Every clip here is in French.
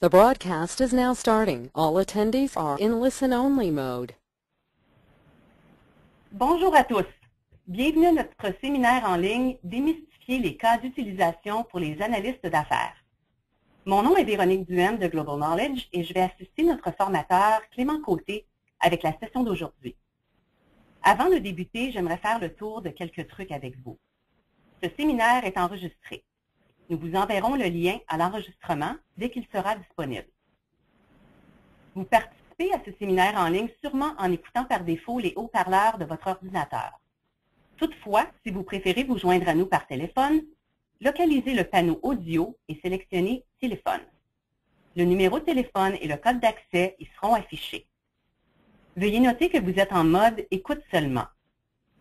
The broadcast is now starting. All attendees are in listen-only mode. Bonjour à tous. Bienvenue à notre séminaire en ligne « Démystifier les cas d'utilisation pour les analystes d'affaires ». Mon nom est Véronique Duhaime de Global Knowledge et je vais assister notre formateur Clément Côté avec la session d'aujourd'hui. Avant de débuter, j'aimerais faire le tour de quelques trucs avec vous. Ce séminaire est enregistré. Nous vous enverrons le lien à l'enregistrement dès qu'il sera disponible. Vous participez à ce séminaire en ligne sûrement en écoutant par défaut les haut-parleurs de votre ordinateur. Toutefois, si vous préférez vous joindre à nous par téléphone, localisez le panneau audio et sélectionnez « Téléphone ». Le numéro de téléphone et le code d'accès y seront affichés. Veuillez noter que vous êtes en mode « Écoute seulement ».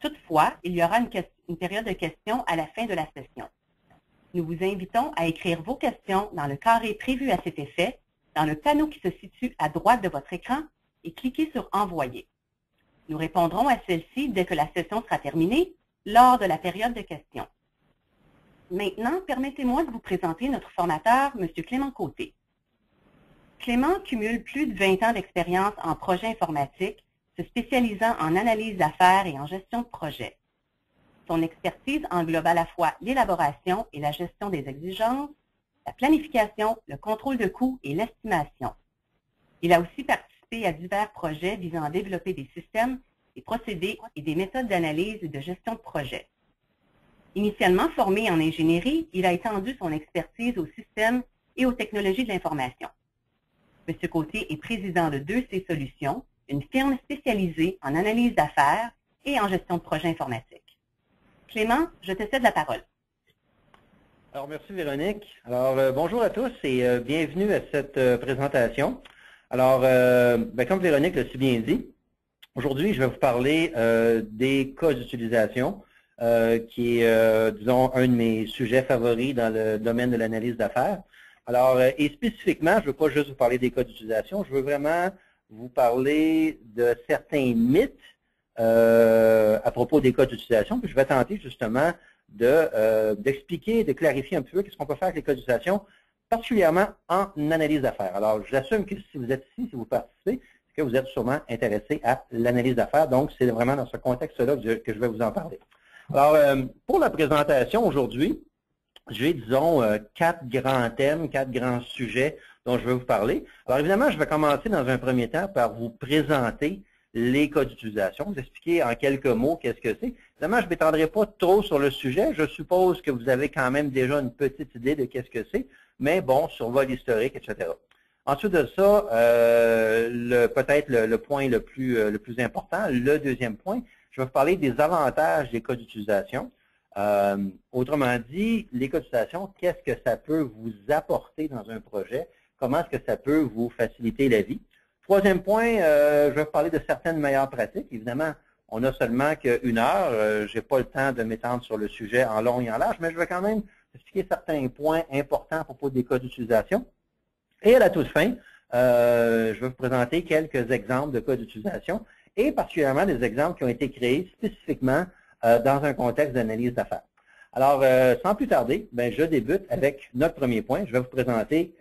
Toutefois, il y aura une période de questions à la fin de la session. Nous vous invitons à écrire vos questions dans le carré prévu à cet effet, dans le panneau qui se situe à droite de votre écran et cliquez sur « Envoyer ». Nous répondrons à celle-ci dès que la session sera terminée, lors de la période de questions. Maintenant, permettez-moi de vous présenter notre formateur, M. Clément Côté. Clément cumule plus de 20 ans d'expérience en projet informatique, se spécialisant en analyse d'affaires et en gestion de projet. Son expertise englobe à la fois l'élaboration et la gestion des exigences, la planification, le contrôle de coûts et l'estimation. Il a aussi participé à divers projets visant à développer des systèmes, des procédés et des méthodes d'analyse et de gestion de projet. Initialement formé en ingénierie, il a étendu son expertise aux systèmes et aux technologies de l'information. M. Côté est président de 2C Solutions, une firme spécialisée en analyse d'affaires et en gestion de projets informatiques. Clément, je te cède la parole. Alors, merci Véronique. Alors, bonjour à tous et bienvenue à cette présentation. Alors, comme Véronique l'a si bien dit, aujourd'hui, je vais vous parler des cas d'utilisation, qui est, disons, un de mes sujets favoris dans le domaine de l'analyse d'affaires. Alors, et spécifiquement, je ne veux pas juste vous parler des cas d'utilisation, je veux vraiment vous parler de certains mythes à propos des cas d'utilisation, puis je vais tenter justement d'expliquer, de clarifier un peu qu'est-ce qu'on peut faire avec les cas d'utilisation, particulièrement en analyse d'affaires. Alors, j'assume que si vous êtes ici, si vous participez, c'est que vous êtes sûrement intéressé à l'analyse d'affaires, donc c'est vraiment dans ce contexte-là que je vais vous en parler. Alors, pour la présentation aujourd'hui, j'ai, disons, 4 grands thèmes, 4 grands sujets dont je vais vous parler. Alors, évidemment, je vais commencer dans un premier temps par vous présenter les cas d'utilisation, vous expliquer en quelques mots qu'est-ce que c'est. Évidemment, je ne m'étendrai pas trop sur le sujet. Je suppose que vous avez quand même déjà une petite idée de qu'est-ce que c'est, mais bon, survol historique, etc. Ensuite de ça, peut-être le point le plus important, le deuxième point, je vais vous parler des avantages des cas d'utilisation. Autrement dit, les cas d'utilisation, qu'est-ce que ça peut vous apporter dans un projet? Comment est-ce que ça peut vous faciliter la vie? Troisième point, je vais vous parler de certaines meilleures pratiques. Évidemment, on n'a seulement qu'une heure. Je n'ai pas le temps de m'étendre sur le sujet en long et en large, mais je vais quand même expliquer certains points importants à propos des cas d'utilisation. Et à la toute fin, je vais vous présenter quelques exemples de cas d'utilisation et particulièrement des exemples qui ont été créés spécifiquement dans un contexte d'analyse d'affaires. Alors, sans plus tarder, je débute avec notre premier point. Je vais vous présenter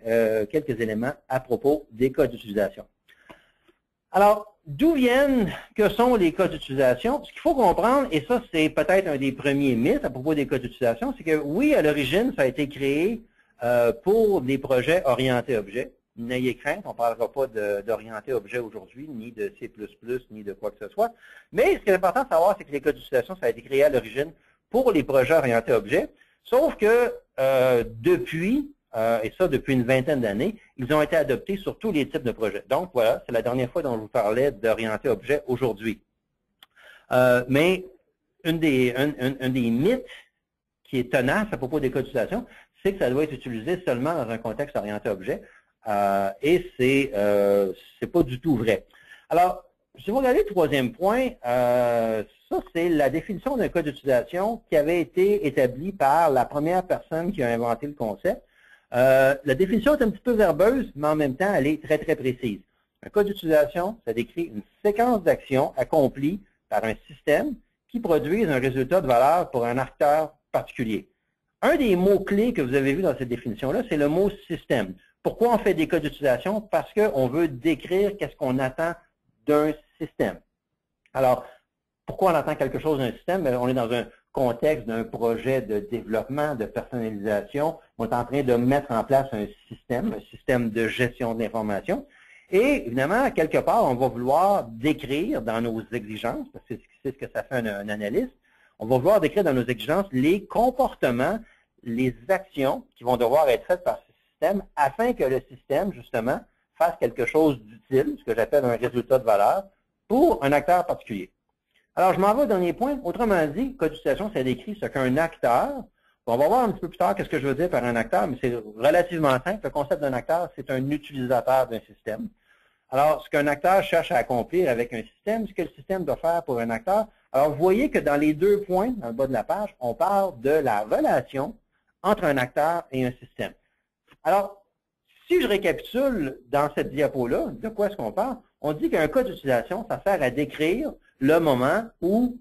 quelques éléments à propos des cas d'utilisation. Alors, que sont les cas d'utilisation? Ce qu'il faut comprendre, et ça c'est peut-être un des premiers mythes à propos des cas d'utilisation, c'est que oui, à l'origine, ça a été créé pour des projets orientés objets. N'ayez crainte, on ne parlera pas d'orienté objet aujourd'hui, ni de C++, ni de quoi que ce soit. Mais ce qui est important de savoir, c'est que les cas d'utilisation, ça a été créé à l'origine pour les projets orientés objets, sauf que depuis une vingtaine d'années, ils ont été adoptés sur tous les types de projets. Donc voilà, c'est la dernière fois dont je vous parlais d'orienté objet aujourd'hui. Mais un des mythes qui est tenace à propos des cas d'utilisation, c'est que ça doit être utilisé seulement dans un contexte orienté objet. Et c'est pas du tout vrai. Alors, si vous regardez le troisième point, ça c'est la définition d'un cas d'utilisation qui avait été établie par la première personne qui a inventé le concept. La définition est un petit peu verbeuse, mais en même temps, elle est très, très précise. Un cas d'utilisation, ça décrit une séquence d'actions accomplies par un système qui produisent un résultat de valeur pour un acteur particulier. Un des mots-clés que vous avez vu dans cette définition-là, c'est le mot système. Pourquoi on fait des cas d'utilisation? Parce qu'on veut décrire qu'est-ce qu'on attend d'un système. Alors, pourquoi on attend quelque chose d'un système? Bien, on est dans un contexte d'un projet de développement, de personnalisation. On est en train de mettre en place un système de gestion de l'information. Et évidemment, quelque part, on va vouloir décrire dans nos exigences, parce que c'est ce que ça fait un analyste, on va vouloir décrire dans nos exigences les comportements, les actions qui vont devoir être faites par ce système afin que le système, justement, fasse quelque chose d'utile, ce que j'appelle un résultat de valeur, pour un acteur particulier. Alors, je m'en vais au dernier point. Autrement dit, cas d'utilisation, ça décrit ce qu'un acteur, on va voir un petit peu plus tard qu'est-ce que je veux dire par un acteur, mais c'est relativement simple. Le concept d'un acteur, c'est un utilisateur d'un système. Alors, ce qu'un acteur cherche à accomplir avec un système, ce que le système doit faire pour un acteur. Alors, vous voyez que dans les 2 points, dans le bas de la page, on parle de la relation entre un acteur et un système. Alors, si je récapitule dans cette diapo-là, de quoi est-ce qu'on parle? On dit qu'un cas d'utilisation, ça sert à décrire le moment où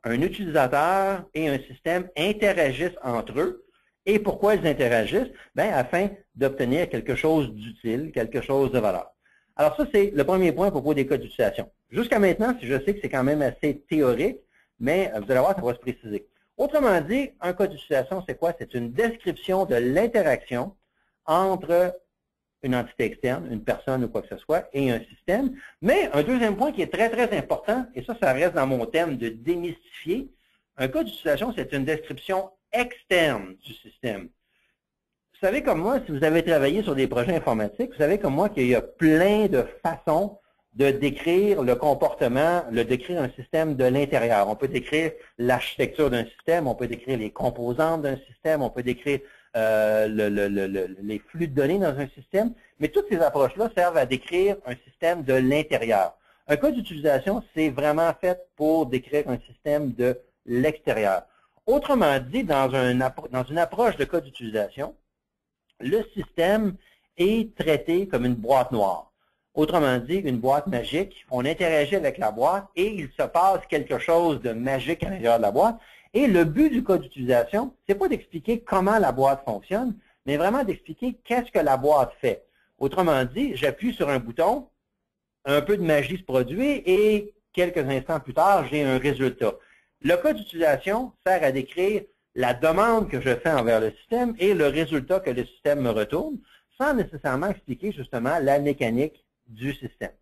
un utilisateur et un système interagissent entre eux. Et pourquoi ils interagissent? Bien, afin d'obtenir quelque chose d'utile, quelque chose de valeur. Alors ça, c'est le premier point à propos des cas d'utilisation. Jusqu'à maintenant, je sais que c'est quand même assez théorique, mais vous allez voir, ça va se préciser. Autrement dit, un cas d'utilisation, c'est quoi? C'est une description de l'interaction entre une entité externe, une personne ou quoi que ce soit, et un système. Mais un deuxième point qui est très, très important, et ça reste dans mon thème de démystifier, un cas d'utilisation, c'est une description externe du système. Vous savez comme moi, si vous avez travaillé sur des projets informatiques, vous savez comme moi qu'il y a plein de façons de décrire le comportement, de décrire un système de l'intérieur. On peut décrire l'architecture d'un système, on peut décrire les composantes d'un système, on peut décrire les flux de données dans un système, mais toutes ces approches-là servent à décrire un système de l'intérieur. Un cas d'utilisation, c'est vraiment fait pour décrire un système de l'extérieur. Autrement dit, dans une approche de cas d'utilisation, le système est traité comme une boîte noire. Autrement dit, une boîte magique, on interagit avec la boîte et il se passe quelque chose de magique à l'intérieur de la boîte. Et le but du cas d'utilisation, ce n'est pas d'expliquer comment la boîte fonctionne, mais vraiment d'expliquer qu'est-ce que la boîte fait. Autrement dit, j'appuie sur un bouton, un peu de magie se produit et quelques instants plus tard, j'ai un résultat. Le cas d'utilisation sert à décrire la demande que je fais envers le système et le résultat que le système me retourne, sans nécessairement expliquer justement la mécanique du système.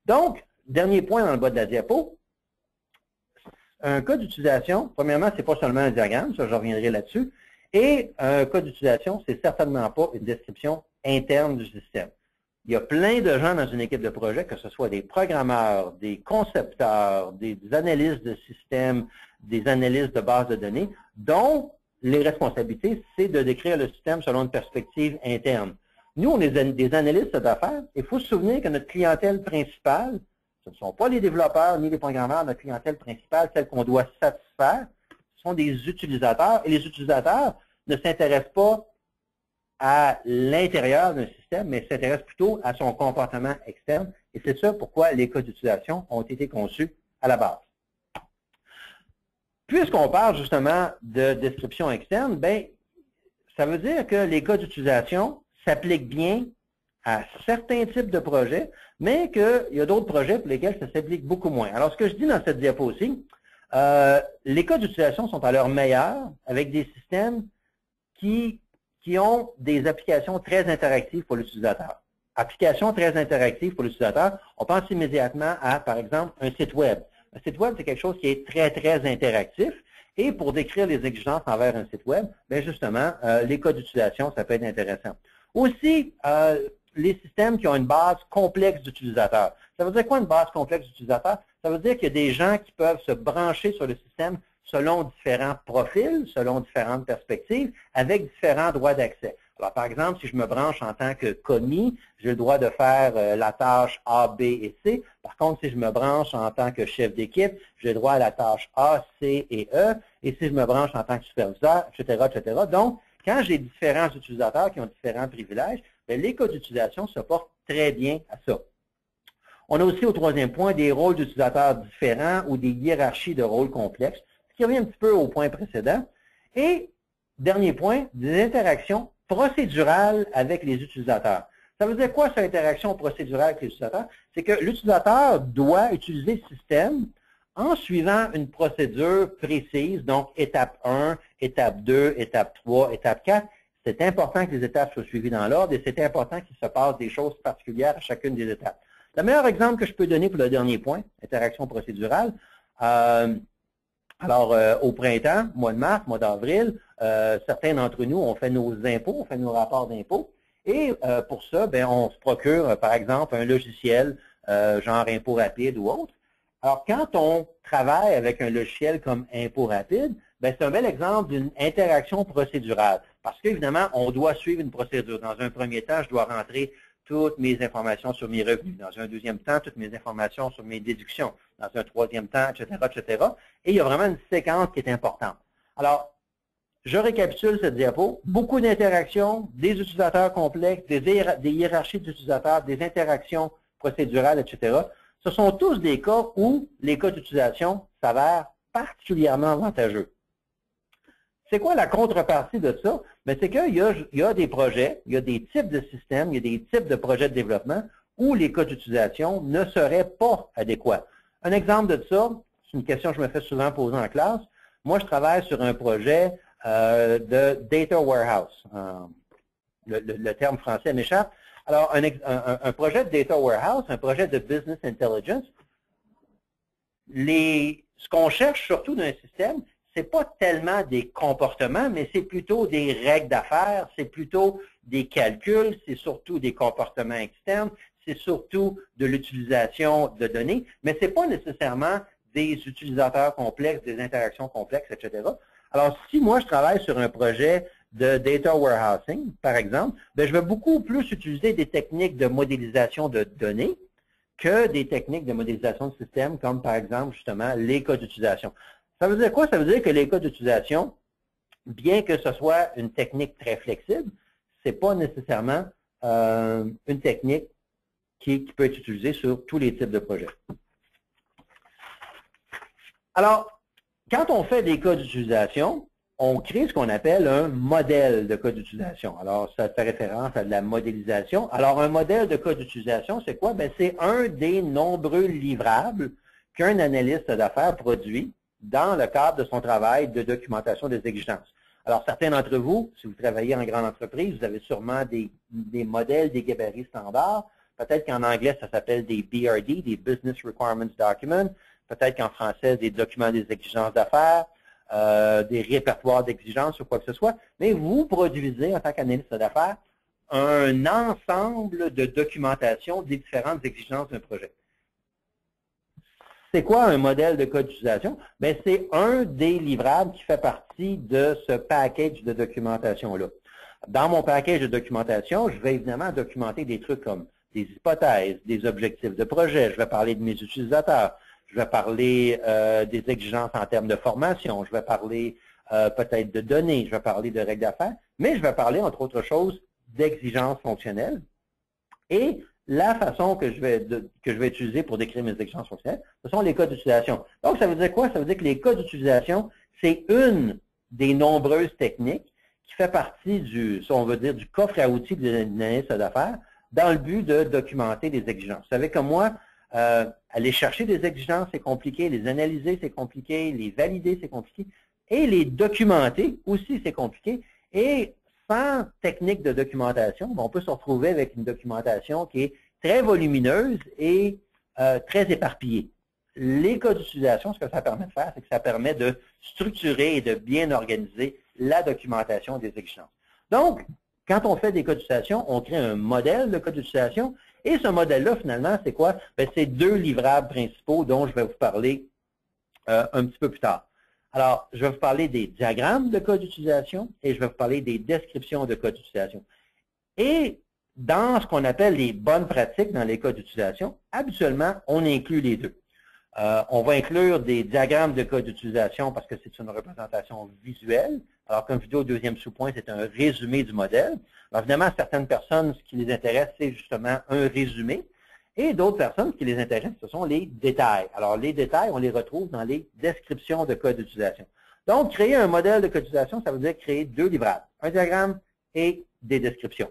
Donc, dernier point dans le bas de la diapo, un cas d'utilisation, premièrement, ce n'est pas seulement un diagramme, ça je reviendrai là-dessus, et un cas d'utilisation, c'est certainement pas une description interne du système. Il y a plein de gens dans une équipe de projet, que ce soit des programmeurs, des concepteurs, des analystes de système, des analystes de bases de données, dont les responsabilités, c'est de décrire le système selon une perspective interne. Nous, on est des analystes d'affaires. Il faut se souvenir que notre clientèle principale, ce ne sont pas les développeurs ni les programmeurs, notre clientèle principale, celle qu'on doit satisfaire, ce sont des utilisateurs. Et les utilisateurs ne s'intéressent pas à l'intérieur d'un système, mais s'intéressent plutôt à son comportement externe. Et c'est ça pourquoi les cas d'utilisation ont été conçus à la base. Puisqu'on parle justement de description externe, bien, ça veut dire que les cas d'utilisation s'appliquent bien à certains types de projets, mais qu'il y a d'autres projets pour lesquels ça s'applique beaucoup moins. Alors, ce que je dis dans cette diapo aussi, les cas d'utilisation sont à leur meilleur avec des systèmes qui ont des applications très interactives pour l'utilisateur. Applications très interactives pour l'utilisateur, on pense immédiatement à, par exemple, un site web. Un site web, c'est quelque chose qui est très, très interactif. Et pour décrire les exigences envers un site web, bien justement, les cas d'utilisation, ça peut être intéressant. Aussi, les systèmes qui ont une base complexe d'utilisateurs. Ça veut dire quoi une base complexe d'utilisateurs? Ça veut dire qu'il y a des gens qui peuvent se brancher sur le système selon différents profils, selon différentes perspectives, avec différents droits d'accès. Alors, par exemple, si je me branche en tant que commis, j'ai le droit de faire la tâche A, B et C. Par contre, si je me branche en tant que chef d'équipe, j'ai le droit à la tâche A, C et E. Et si je me branche en tant que superviseur, etc., etc. Donc, quand j'ai différents utilisateurs qui ont différents privilèges, bien, les cas d'utilisation se portent très bien à ça. On a aussi au troisième point des rôles d'utilisateurs différents ou des hiérarchies de rôles complexes, ce qui revient un petit peu au point précédent. Et dernier point, des interactions procédurales avec les utilisateurs. Ça veut dire quoi, cette interaction procédurale avec les utilisateurs? C'est que l'utilisateur doit utiliser le système en suivant une procédure précise, donc étape 1, étape 2, étape 3, étape 4. C'est important que les étapes soient suivies dans l'ordre et c'est important qu'il se passe des choses particulières à chacune des étapes. Le meilleur exemple que je peux donner pour le dernier point, interaction procédurale, au printemps, mois de mars, mois d'avril, certains d'entre nous, on fait nos impôts, on fait nos rapports d'impôts. Et pour ça, ben, on se procure, par exemple, un logiciel genre Impôt Rapide ou autre. Alors, quand on travaille avec un logiciel comme Impôt Rapide, ben, c'est un bel exemple d'une interaction procédurale. Parce qu'évidemment, on doit suivre une procédure. Dans un premier temps, je dois rentrer toutes mes informations sur mes revenus. Dans un deuxième temps, toutes mes informations sur mes déductions. Dans un troisième temps, etc., etc. Et il y a vraiment une séquence qui est importante. Alors, je récapitule cette diapo. Beaucoup d'interactions, des utilisateurs complexes, des hiérarchies d'utilisateurs, des interactions procédurales, etc. Ce sont tous des cas où les cas d'utilisation s'avèrent particulièrement avantageux. C'est quoi la contrepartie de ça? C'est qu'il y a des projets, il y a des types de systèmes, il y a des types de projets de développement où les cas d'utilisation ne seraient pas adéquats. Un exemple de ça, c'est une question que je me fais souvent poser en classe. Moi, je travaille sur un projet de data warehouse. Le terme français m'échappe. Alors, un projet de data warehouse, un projet de business intelligence, ce qu'on cherche surtout dans un système, c'est pas tellement des comportements, mais c'est plutôt des règles d'affaires, c'est plutôt des calculs, c'est surtout des comportements externes, c'est surtout de l'utilisation de données, mais c'est pas nécessairement des utilisateurs complexes, des interactions complexes, etc. Alors, si moi, je travaille sur un projet de data warehousing, par exemple, ben, je vais beaucoup plus utiliser des techniques de modélisation de données que des techniques de modélisation de système, comme par exemple, justement, les cas d'utilisation. Ça veut dire quoi? Ça veut dire que les cas d'utilisation, bien que ce soit une technique très flexible, ce n'est pas nécessairement une technique qui peut être utilisée sur tous les types de projets. Alors, quand on fait des cas d'utilisation, on crée ce qu'on appelle un modèle de cas d'utilisation. Alors, ça fait référence à de la modélisation. Alors, un modèle de cas d'utilisation, c'est quoi? C'est un des nombreux livrables qu'un analyste d'affaires produit dans le cadre de son travail de documentation des exigences. Alors, certains d'entre vous, si vous travaillez en grande entreprise, vous avez sûrement des modèles, des gabarits standards. Peut-être qu'en anglais, ça s'appelle des BRD, des Business Requirements Documents. Peut-être qu'en français, des documents des exigences d'affaires, des répertoires d'exigences ou quoi que ce soit. Mais vous produisez, en tant qu'analyste d'affaires, un ensemble de documentation des différentes exigences d'un projet. C'est quoi un modèle de cas d'utilisation? C'est un des livrables qui fait partie de ce package de documentation-là. Dans mon package de documentation, je vais évidemment documenter des trucs comme des hypothèses, des objectifs de projet, je vais parler de mes utilisateurs, je vais parler des exigences en termes de formation, je vais parler peut-être de données, je vais parler de règles d'affaires, mais je vais parler, entre autres choses, d'exigences fonctionnelles. Et la façon que je vais utiliser pour décrire mes exigences fonctionnelles, ce sont les cas d'utilisation. Donc, ça veut dire quoi? Ça veut dire que les cas d'utilisation, c'est une des nombreuses techniques qui fait partie du, si on veut dire, du coffre à outils de l'analyste d'affaires dans le but de documenter des exigences. Vous savez comme moi, aller chercher des exigences, c'est compliqué, les analyser, c'est compliqué, les valider, c'est compliqué, et les documenter aussi, c'est compliqué. Et sans technique de documentation, on peut se retrouver avec une documentation qui est très volumineuse et très éparpillée. Les cas d'utilisation, ce que ça permet de faire, c'est que ça permet de structurer et de bien organiser la documentation des exigences. Donc, quand on fait des cas d'utilisation, on crée un modèle de cas d'utilisation. Et ce modèle-là, finalement, c'est quoi? C'est deux livrables principaux dont je vais vous parler un petit peu plus tard. Alors, je vais vous parler des diagrammes de cas d'utilisation et je vais vous parler des descriptions de cas d'utilisation. Et dans ce qu'on appelle les bonnes pratiques dans les cas d'utilisation, habituellement, on inclut les deux. On va inclure des diagrammes de cas d'utilisation parce que c'est une représentation visuelle. Alors, comme vidéo au deuxième sous-point, c'est un résumé du modèle. Alors, évidemment, certaines personnes, ce qui les intéresse, c'est justement un résumé. Et d'autres personnes, ce qui les intéresse, ce sont les détails. Alors, les détails, on les retrouve dans les descriptions de cas d'utilisation. Donc, créer un modèle de code d'utilisation, ça veut dire créer deux livrables, un diagramme et des descriptions.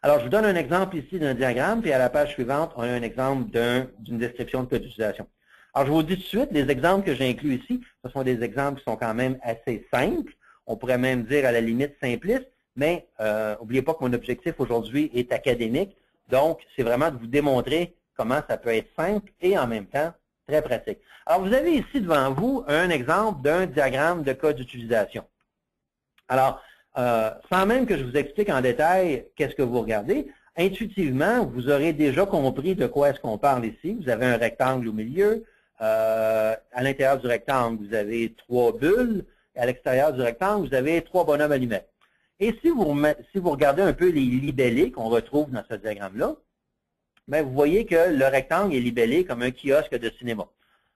Alors, je vous donne un exemple ici d'un diagramme, puis à la page suivante, on a un exemple d'une description de code d'utilisation. Alors, je vous dis tout de suite, les exemples que j'ai inclus ici, ce sont des exemples qui sont quand même assez simples. On pourrait même dire à la limite simplistes, mais n'oubliez pas que mon objectif aujourd'hui est académique. Donc, c'est vraiment de vous démontrer comment ça peut être simple et en même temps très pratique. Alors, vous avez ici devant vous un exemple d'un diagramme de code d'utilisation. Alors, sans même que je vous explique en détail qu'est-ce que vous regardez, intuitivement, vous aurez déjà compris de quoi est-ce qu'on parle ici. Vous avez un rectangle au milieu. À l'intérieur du rectangle, vous avez 3 bulles. Et à l'extérieur du rectangle, vous avez 3 bonhommes allumettes. Et si vous regardez un peu les libellés qu'on retrouve dans ce diagramme-là, bien, vous voyez que le rectangle est libellé comme un kiosque de cinéma.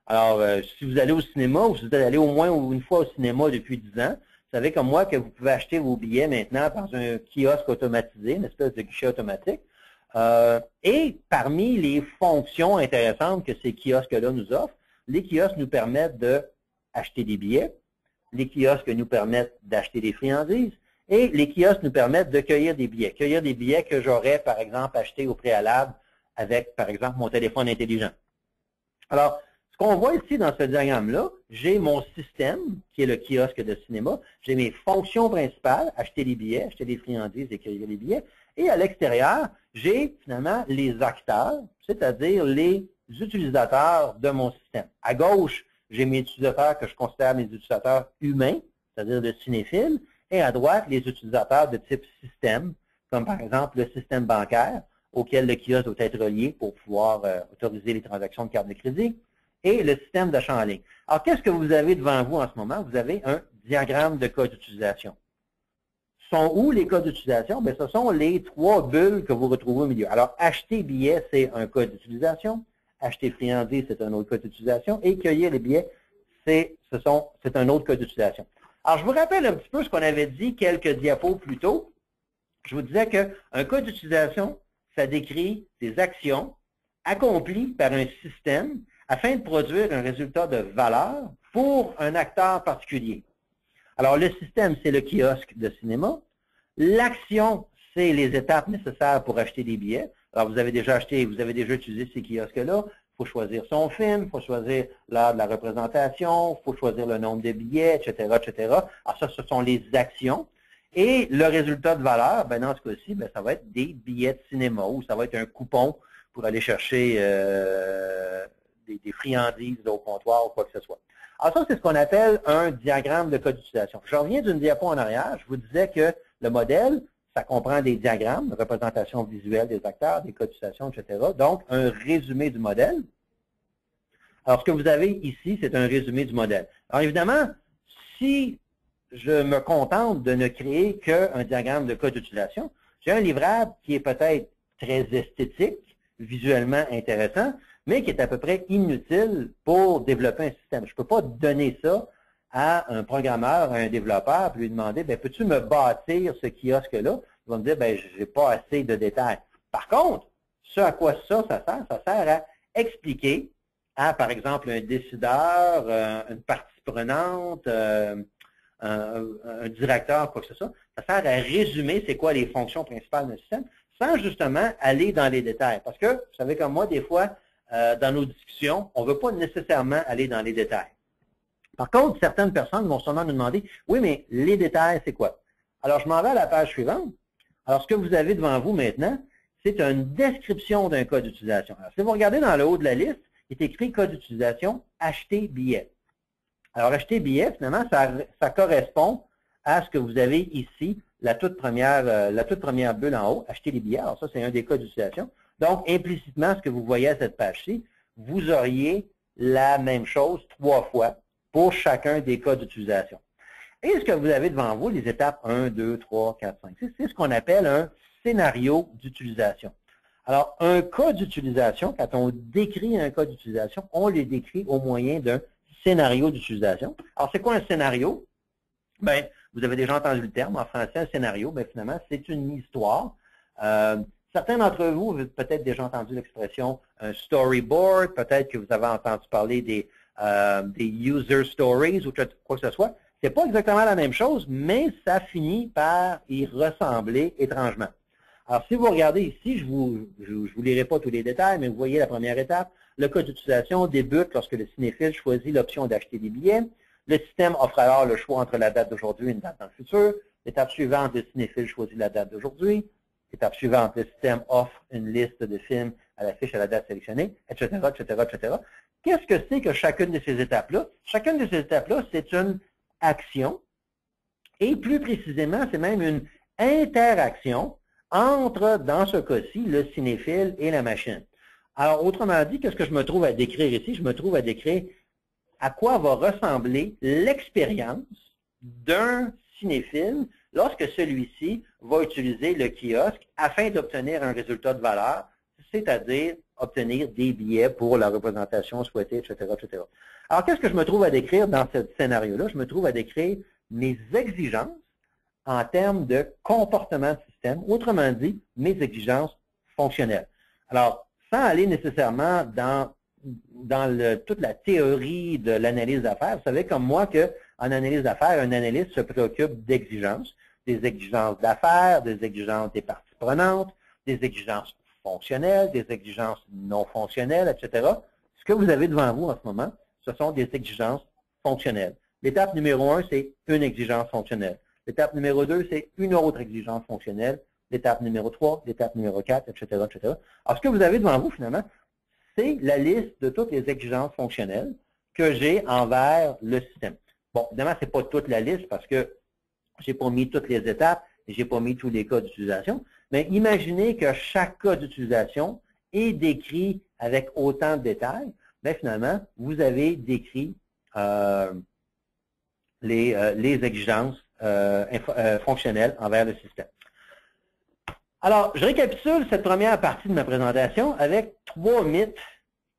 Alors, si vous allez au cinéma, ou si vous allez au moins une fois au cinéma depuis 10 ans, vous savez comme moi que vous pouvez acheter vos billets maintenant dans un kiosque automatisé, une espèce de guichet automatique. Et parmi les fonctions intéressantes que ces kiosques-là nous offrent, les kiosques nous permettent d'acheter des billets, les kiosques nous permettent d'acheter des friandises, et les kiosques nous permettent de cueillir des billets. Cueillir des billets que j'aurais, par exemple, achetés au préalable avec, par exemple, mon téléphone intelligent. Alors, ce qu'on voit ici dans ce diagramme-là, j'ai mon système, qui est le kiosque de cinéma. J'ai mes fonctions principales, acheter des billets, acheter des friandises et cueillir les billets. Et à l'extérieur, j'ai finalement les acteurs, c'est-à-dire les utilisateurs de mon système. À gauche, j'ai mes utilisateurs que je considère mes utilisateurs humains, c'est-à-dire de cinéphiles. Et à droite, les utilisateurs de type système, comme par exemple le système bancaire, auquel le kiosque doit être relié pour pouvoir autoriser les transactions de carte de crédit, et le système d'achat en ligne. Alors, qu'est-ce que vous avez devant vous en ce moment? Vous avez un diagramme de code d'utilisation. Sont où les codes d'utilisation? Bien, ce sont les 3 bulles que vous retrouvez au milieu. Alors, acheter billets, c'est un code d'utilisation. Acheter friandises, c'est un autre code d'utilisation. Et cueillir les billets, c'est un autre code d'utilisation. Alors, je vous rappelle un petit peu ce qu'on avait dit quelques diapos plus tôt. Je vous disais qu'un code d'utilisation, ça décrit des actions accomplies par un système afin de produire un résultat de valeur pour un acteur particulier. Alors, le système, c'est le kiosque de cinéma. L'action, c'est les étapes nécessaires pour acheter des billets. Alors, vous avez déjà utilisé ces kiosques-là. Il faut choisir son film, il faut choisir l'heure de la représentation, il faut choisir le nombre de billets, etc., etc. Alors ça, ce sont les actions. Et le résultat de valeur, ben dans ce cas-ci, ben, ça va être des billets de cinéma ou ça va être un coupon pour aller chercher des friandises au comptoir ou quoi que ce soit. Alors ça, c'est ce qu'on appelle un diagramme de code d'utilisation. Je reviens d'une diapo en arrière. Je vous disais que le modèle, ça comprend des diagrammes, de représentation visuelle des acteurs, des codes d'utilisation, etc. Donc, un résumé du modèle. Alors, ce que vous avez ici, c'est un résumé du modèle. Alors, évidemment, si je me contente de ne créer qu'un diagramme de code d'utilisation, j'ai un livrable qui est peut-être très esthétique, visuellement intéressant, mais qui est à peu près inutile pour développer un système. Je ne peux pas donner ça à un programmeur, à un développeur, puis lui demander, ben, peux-tu me bâtir ce kiosque-là? Il va me dire, ben, je n'ai pas assez de détails. Par contre, ce à quoi ça sert à expliquer à, par exemple, un décideur, une partie prenante, un directeur, quoi que ce soit. Ça sert à résumer c'est quoi les fonctions principales d'un système, sans justement aller dans les détails. Parce que, vous savez comme moi, des fois, dans nos discussions, on ne veut pas nécessairement aller dans les détails. Par contre, certaines personnes vont sûrement nous demander, oui, mais les détails, c'est quoi? Alors, je m'en vais à la page suivante. Alors, ce que vous avez devant vous maintenant, c'est une description d'un code d'utilisation. Alors, si vous regardez dans le haut de la liste, il est écrit code d'utilisation, acheter billet. Alors, acheter billet, finalement, ça correspond à ce que vous avez ici, la toute première bulle en haut, acheter les billets. Alors, ça, c'est un des codes d'utilisation. Donc, implicitement, ce que vous voyez à cette page-ci, vous auriez la même chose 3 fois pour chacun des cas d'utilisation. Et ce que vous avez devant vous, les étapes 1, 2, 3, 4, 5, 6, c'est ce qu'on appelle un scénario d'utilisation. Alors, un cas d'utilisation, quand on décrit un cas d'utilisation, on le décrit au moyen d'un scénario d'utilisation. Alors, c'est quoi un scénario? Bien, vous avez déjà entendu le terme, en français, un scénario, bien, finalement, c'est une histoire. Certains d'entre vous ont peut-être déjà entendu l'expression un storyboard, peut-être que vous avez entendu parler des des user stories ou quoi que ce soit. C'est pas exactement la même chose, mais ça finit par y ressembler étrangement. Alors, si vous regardez ici, je vous lirai pas tous les détails, mais vous voyez la première étape. Le cas d'utilisation débute lorsque le cinéphile choisit l'option d'acheter des billets. Le système offre alors le choix entre la date d'aujourd'hui et une date dans le futur. L'étape suivante, le cinéphile choisit la date d'aujourd'hui. L'étape suivante, le système offre une liste de films à l'affiche à la date sélectionnée, etc., etc., etc. Qu'est-ce que c'est que chacune de ces étapes-là? Chacune de ces étapes-là, c'est une action, et plus précisément, c'est même une interaction entre, dans ce cas-ci, le cinéphile et la machine. Alors, autrement dit, qu'est-ce que je me trouve à décrire ici? Je me trouve à décrire à quoi va ressembler l'expérience d'un cinéphile lorsque celui-ci va utiliser le kiosque afin d'obtenir un résultat de valeur, c'est-à-dire obtenir des billets pour la représentation souhaitée, etc., etc. Alors, qu'est-ce que je me trouve à décrire dans ce scénario-là? Je me trouve à décrire mes exigences en termes de comportement de système, autrement dit, mes exigences fonctionnelles. Alors, sans aller nécessairement dans toute la théorie de l'analyse d'affaires, vous savez comme moi qu'en analyse d'affaires, un analyste se préoccupe d'exigences, des exigences d'affaires, des exigences des parties prenantes, des exigences fonctionnelles, des exigences non fonctionnelles, etc. Ce que vous avez devant vous en ce moment, ce sont des exigences fonctionnelles. L'étape numéro 1, c'est une exigence fonctionnelle. L'étape numéro 2, c'est une autre exigence fonctionnelle. L'étape numéro 3, l'étape numéro 4, etc., etc. Alors, ce que vous avez devant vous, finalement, c'est la liste de toutes les exigences fonctionnelles que j'ai envers le système. Bon, évidemment, ce n'est pas toute la liste parce que je n'ai pas mis toutes les étapes et je n'ai pas mis tous les cas d'utilisation, mais imaginez que chaque cas d'utilisation est décrit avec autant de détails. Bien, finalement, vous avez décrit les exigences fonctionnelles envers le système. Alors, je récapitule cette première partie de ma présentation avec 3 mythes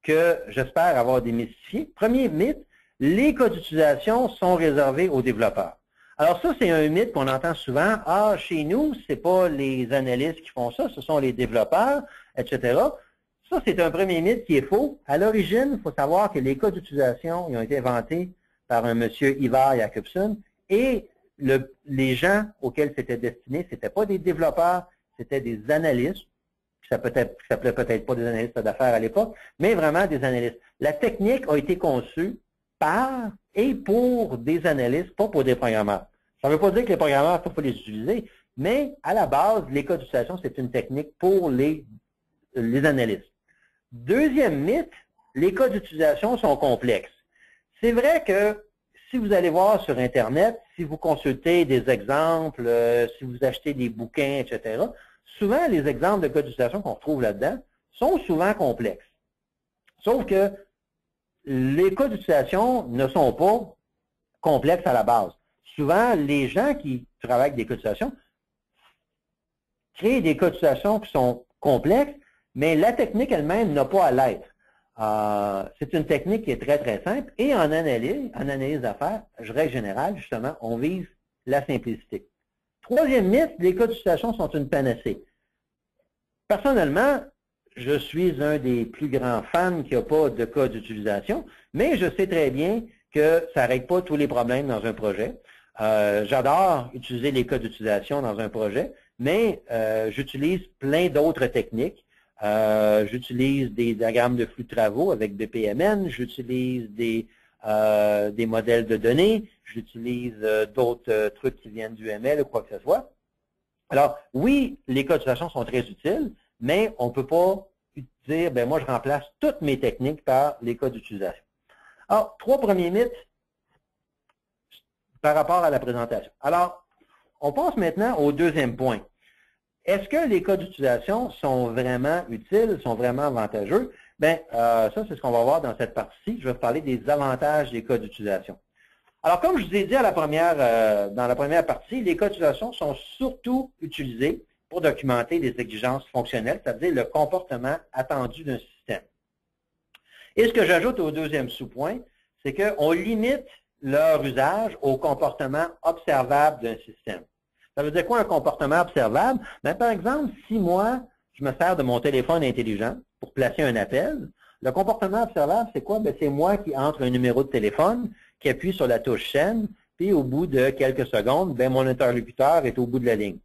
que j'espère avoir démystifiés. Premier mythe, les cas d'utilisation sont réservés aux développeurs. Alors ça, c'est un mythe qu'on entend souvent. Ah, chez nous, ce n'est pas les analystes qui font ça, ce sont les développeurs, etc. Ça, c'est un premier mythe qui est faux. À l'origine, il faut savoir que les cas d'utilisation ont été inventés par un monsieur Ivar Jacobson et les gens auxquels c'était destiné, ce n'étaient pas des développeurs, c'était des analystes. Ça s'appelait peut-être pas des analystes d'affaires à l'époque, mais vraiment des analystes. La technique a été conçue par et pour des analystes, pas pour des programmeurs. Ça ne veut pas dire que les programmeurs ne peuvent pas les utiliser, mais à la base, les cas d'utilisation, c'est une technique pour les analystes. Deuxième mythe, les cas d'utilisation sont complexes. C'est vrai que si vous allez voir sur Internet, si vous consultez des exemples, si vous achetez des bouquins, etc., souvent les exemples de cas d'utilisation qu'on retrouve là-dedans sont souvent complexes. Sauf que les cas d'utilisation ne sont pas complexes à la base. Souvent, les gens qui travaillent avec des cas d'utilisation créent des cas d'utilisation qui sont complexes, mais la technique elle-même n'a pas à l'être. C'est une technique qui est très, très simple. Et en analyse d'affaires, règle générale, justement, on vise la simplicité. Troisième mythe, les cas d'utilisation sont une panacée. Personnellement, je suis un des plus grands fans qui n'a pas de cas d'utilisation, mais je sais très bien que ça ne règle pas tous les problèmes dans un projet. J'adore utiliser les cas d'utilisation dans un projet, mais j'utilise plein d'autres techniques. J'utilise des diagrammes de flux de travaux avec des PMN, j'utilise des modèles de données, j'utilise d'autres trucs qui viennent du ML ou quoi que ce soit. Alors, oui, les cas d'utilisation sont très utiles, mais on ne peut pas dire, ben moi, je remplace toutes mes techniques par les cas d'utilisation. Alors, 3 premiers mythes par rapport à la présentation. Alors, on passe maintenant au deuxième point. Est-ce que les cas d'utilisation sont vraiment utiles, sont vraiment avantageux? Bien, ça, c'est ce qu'on va voir dans cette partie-ci. Je vais vous parler des avantages des cas d'utilisation. Alors, comme je vous ai dit dans la première partie, les cas d'utilisation sont surtout utilisés pour documenter les exigences fonctionnelles, c'est-à-dire le comportement attendu d'un système. Et ce que j'ajoute au deuxième sous-point, c'est qu'on limite leur usage au comportement observable d'un système. Ça veut dire quoi un comportement observable? Bien, par exemple, si moi, je me sers de mon téléphone intelligent pour placer un appel, Le comportement observable, c'est quoi? C'est moi qui entre un numéro de téléphone, qui appuie sur la touche chaîne, puis au bout de quelques secondes, mon interlocuteur est au bout de la ligne.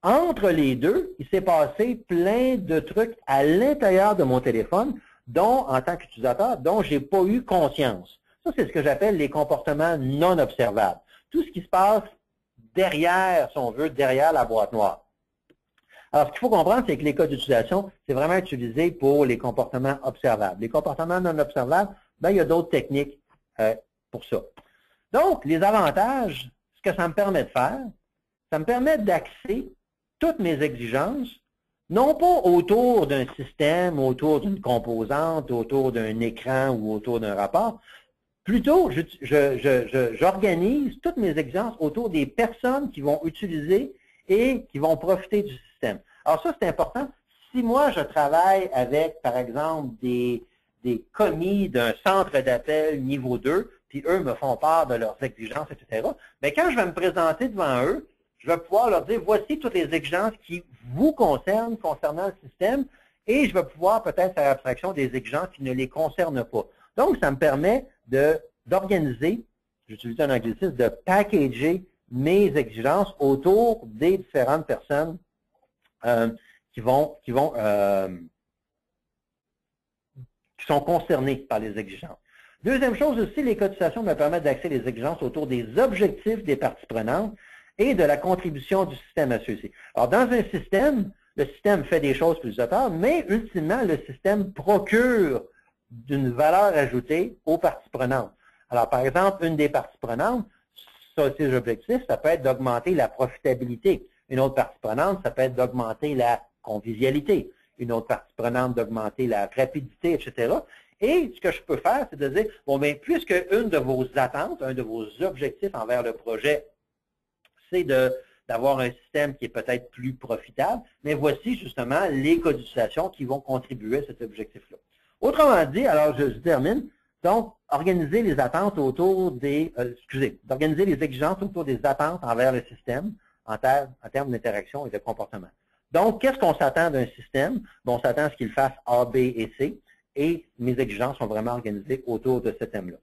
Entre les deux, il s'est passé plein de trucs à l'intérieur de mon téléphone, dont, en tant qu'utilisateur, dont je n'ai pas eu conscience. Ça, c'est ce que j'appelle les comportements non observables. Tout ce qui se passe derrière, si on veut, derrière la boîte noire. Alors, ce qu'il faut comprendre, c'est que les cas d'utilisation, c'est vraiment utilisé pour les comportements observables. Les comportements non observables, il y a d'autres techniques pour ça. Donc, les avantages, ce que ça me permet de faire, ça me permet d'axer toutes mes exigences, non pas autour d'un système, autour d'une composante, autour d'un écran ou autour d'un rapport. Plutôt, j'organise toutes mes exigences autour des personnes qui vont utiliser et qui vont profiter du système. Alors ça, c'est important. Si moi, je travaille avec, par exemple, des commis d'un centre d'appel niveau 2, puis eux me font part de leurs exigences, etc., mais quand je vais me présenter devant eux, je vais pouvoir leur dire, voici toutes les exigences qui vous concernent concernant le système, et je vais pouvoir peut-être faire abstraction des exigences qui ne les concernent pas. Donc, ça me permet d'organiser, j'utilise un anglicisme, de packager mes exigences autour des différentes personnes qui sont concernées par les exigences. Deuxième chose aussi, les cas d'utilisation me permettent d'axer les exigences autour des objectifs des parties prenantes et de la contribution du système à ceux-ci. Alors, dans un système, le système fait des choses pour l'utilisateur, mais ultimement, le système procure d'une valeur ajoutée aux parties prenantes. Alors, par exemple, une des parties prenantes, ses objectifs, ça peut être d'augmenter la profitabilité. Une autre partie prenante, ça peut être d'augmenter la convivialité. Une autre partie prenante, d'augmenter la rapidité, etc. Et ce que je peux faire, c'est de dire, puisque une de vos attentes, un de vos objectifs envers le projet, c'est d'avoir un système qui est peut-être plus profitable, mais voici justement les cas d'utilisation qui vont contribuer à cet objectif-là. Autrement dit, alors je termine, donc, organiser les attentes autour d'organiser les exigences autour des attentes envers le système en termes d'interaction et de comportement. Donc, qu'est-ce qu'on s'attend d'un système? On s'attend à ce qu'il fasse A, B et C, et mes exigences sont vraiment organisées autour de ce thème-là.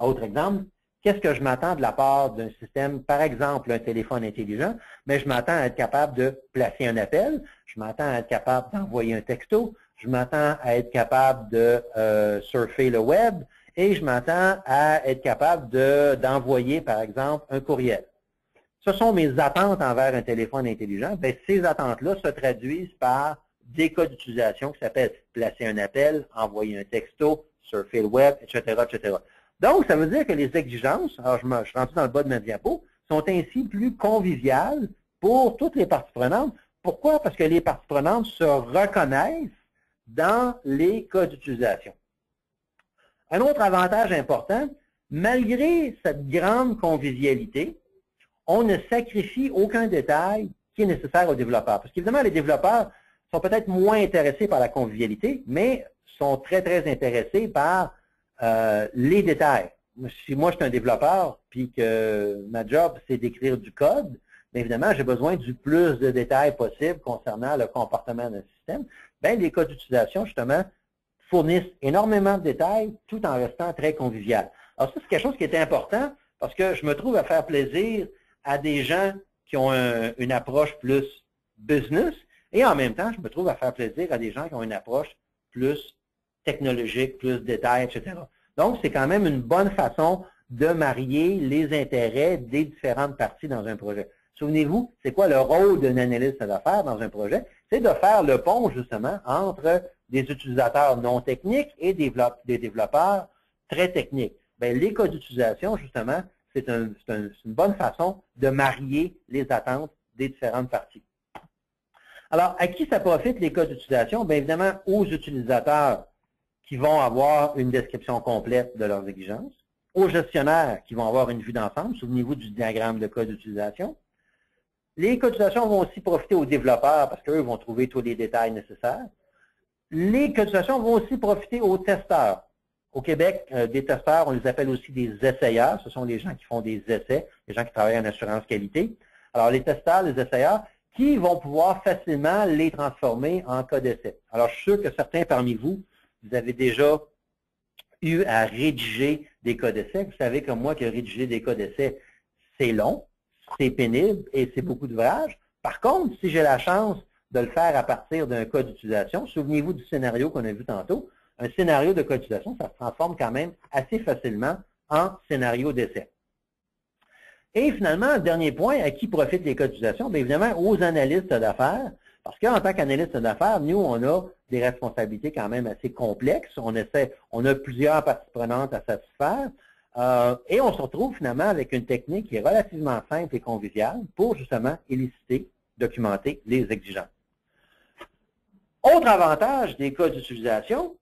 Autre exemple, qu'est-ce que je m'attends de la part d'un système, par exemple, un téléphone intelligent, mais je m'attends à être capable de placer un appel, je m'attends à être capable d'envoyer un texto, je m'attends à être capable de surfer le web et je m'attends à être capable d'envoyer, par exemple, un courriel. Ce sont mes attentes envers un téléphone intelligent. Ces attentes-là se traduisent par des cas d'utilisation qui s'appellent placer un appel, envoyer un texto, surfer le web, etc., etc. Donc, ça veut dire que les exigences, alors je suis rendu dans le bas de ma diapo, sont ainsi plus conviviales pour toutes les parties prenantes. Pourquoi? Parce que les parties prenantes se reconnaissent dans les cas d'utilisation. Un autre avantage important, malgré cette grande convivialité, on ne sacrifie aucun détail qui est nécessaire aux développeurs. Parce qu'évidemment, les développeurs sont peut-être moins intéressés par la convivialité, mais sont très, très intéressés par les détails. Si moi, je suis un développeur, puis que ma job, c'est d'écrire du code, bien évidemment, j'ai besoin du plus de détails possible concernant le comportement d'un système. Les cas d'utilisation, justement, fournissent énormément de détails tout en restant très convivial. Alors ça, c'est quelque chose qui est important parce que je me trouve à faire plaisir à des gens qui ont une approche plus business et en même temps, je me trouve à faire plaisir à des gens qui ont une approche plus technologique, plus détail, etc. Donc, c'est quand même une bonne façon de marier les intérêts des différentes parties dans un projet. Souvenez-vous, c'est quoi le rôle d'un analyste d'affaires dans un projet? C'est de faire le pont, justement, entre des utilisateurs non techniques et des développeurs très techniques. Les cas d'utilisation, justement, c'est une bonne façon de marier les attentes des différentes parties. Alors, à qui ça profite les cas d'utilisation? Bien évidemment, aux utilisateurs qui vont avoir une description complète de leurs exigences, aux gestionnaires qui vont avoir une vue d'ensemble, souvenez-vous du diagramme de cas d'utilisation. Les cas d'utilisation vont aussi profiter aux développeurs parce qu'eux vont trouver tous les détails nécessaires. Les cas d'utilisation vont aussi profiter aux testeurs. Au Québec, des testeurs, on les appelle aussi des essayeurs. Ce sont les gens qui font des essais, les gens qui travaillent en assurance qualité. Alors, les testeurs, les essayeurs, qui vont pouvoir facilement les transformer en cas d'essai. Alors, je suis sûr que certains parmi vous vous avez déjà eu à rédiger des cas d'essai. Vous savez comme moi que rédiger des cas d'essai, c'est long, c'est pénible et c'est beaucoup d'ouvrage. Par contre, si j'ai la chance de le faire à partir d'un cas d'utilisation, souvenez-vous du scénario qu'on a vu tantôt, un scénario de cas d'utilisation, ça se transforme quand même assez facilement en scénario d'essai. Et finalement, le dernier point, à qui profitent les cas d'utilisation? Bien évidemment, aux analystes d'affaires, parce qu'en tant qu'analyste d'affaires, nous, on a des responsabilités quand même assez complexes. On a plusieurs parties prenantes à satisfaire. Et on se retrouve finalement avec une technique qui est relativement simple et conviviale pour justement éliciter, documenter les exigences. Autre avantage des cas d'utilisation,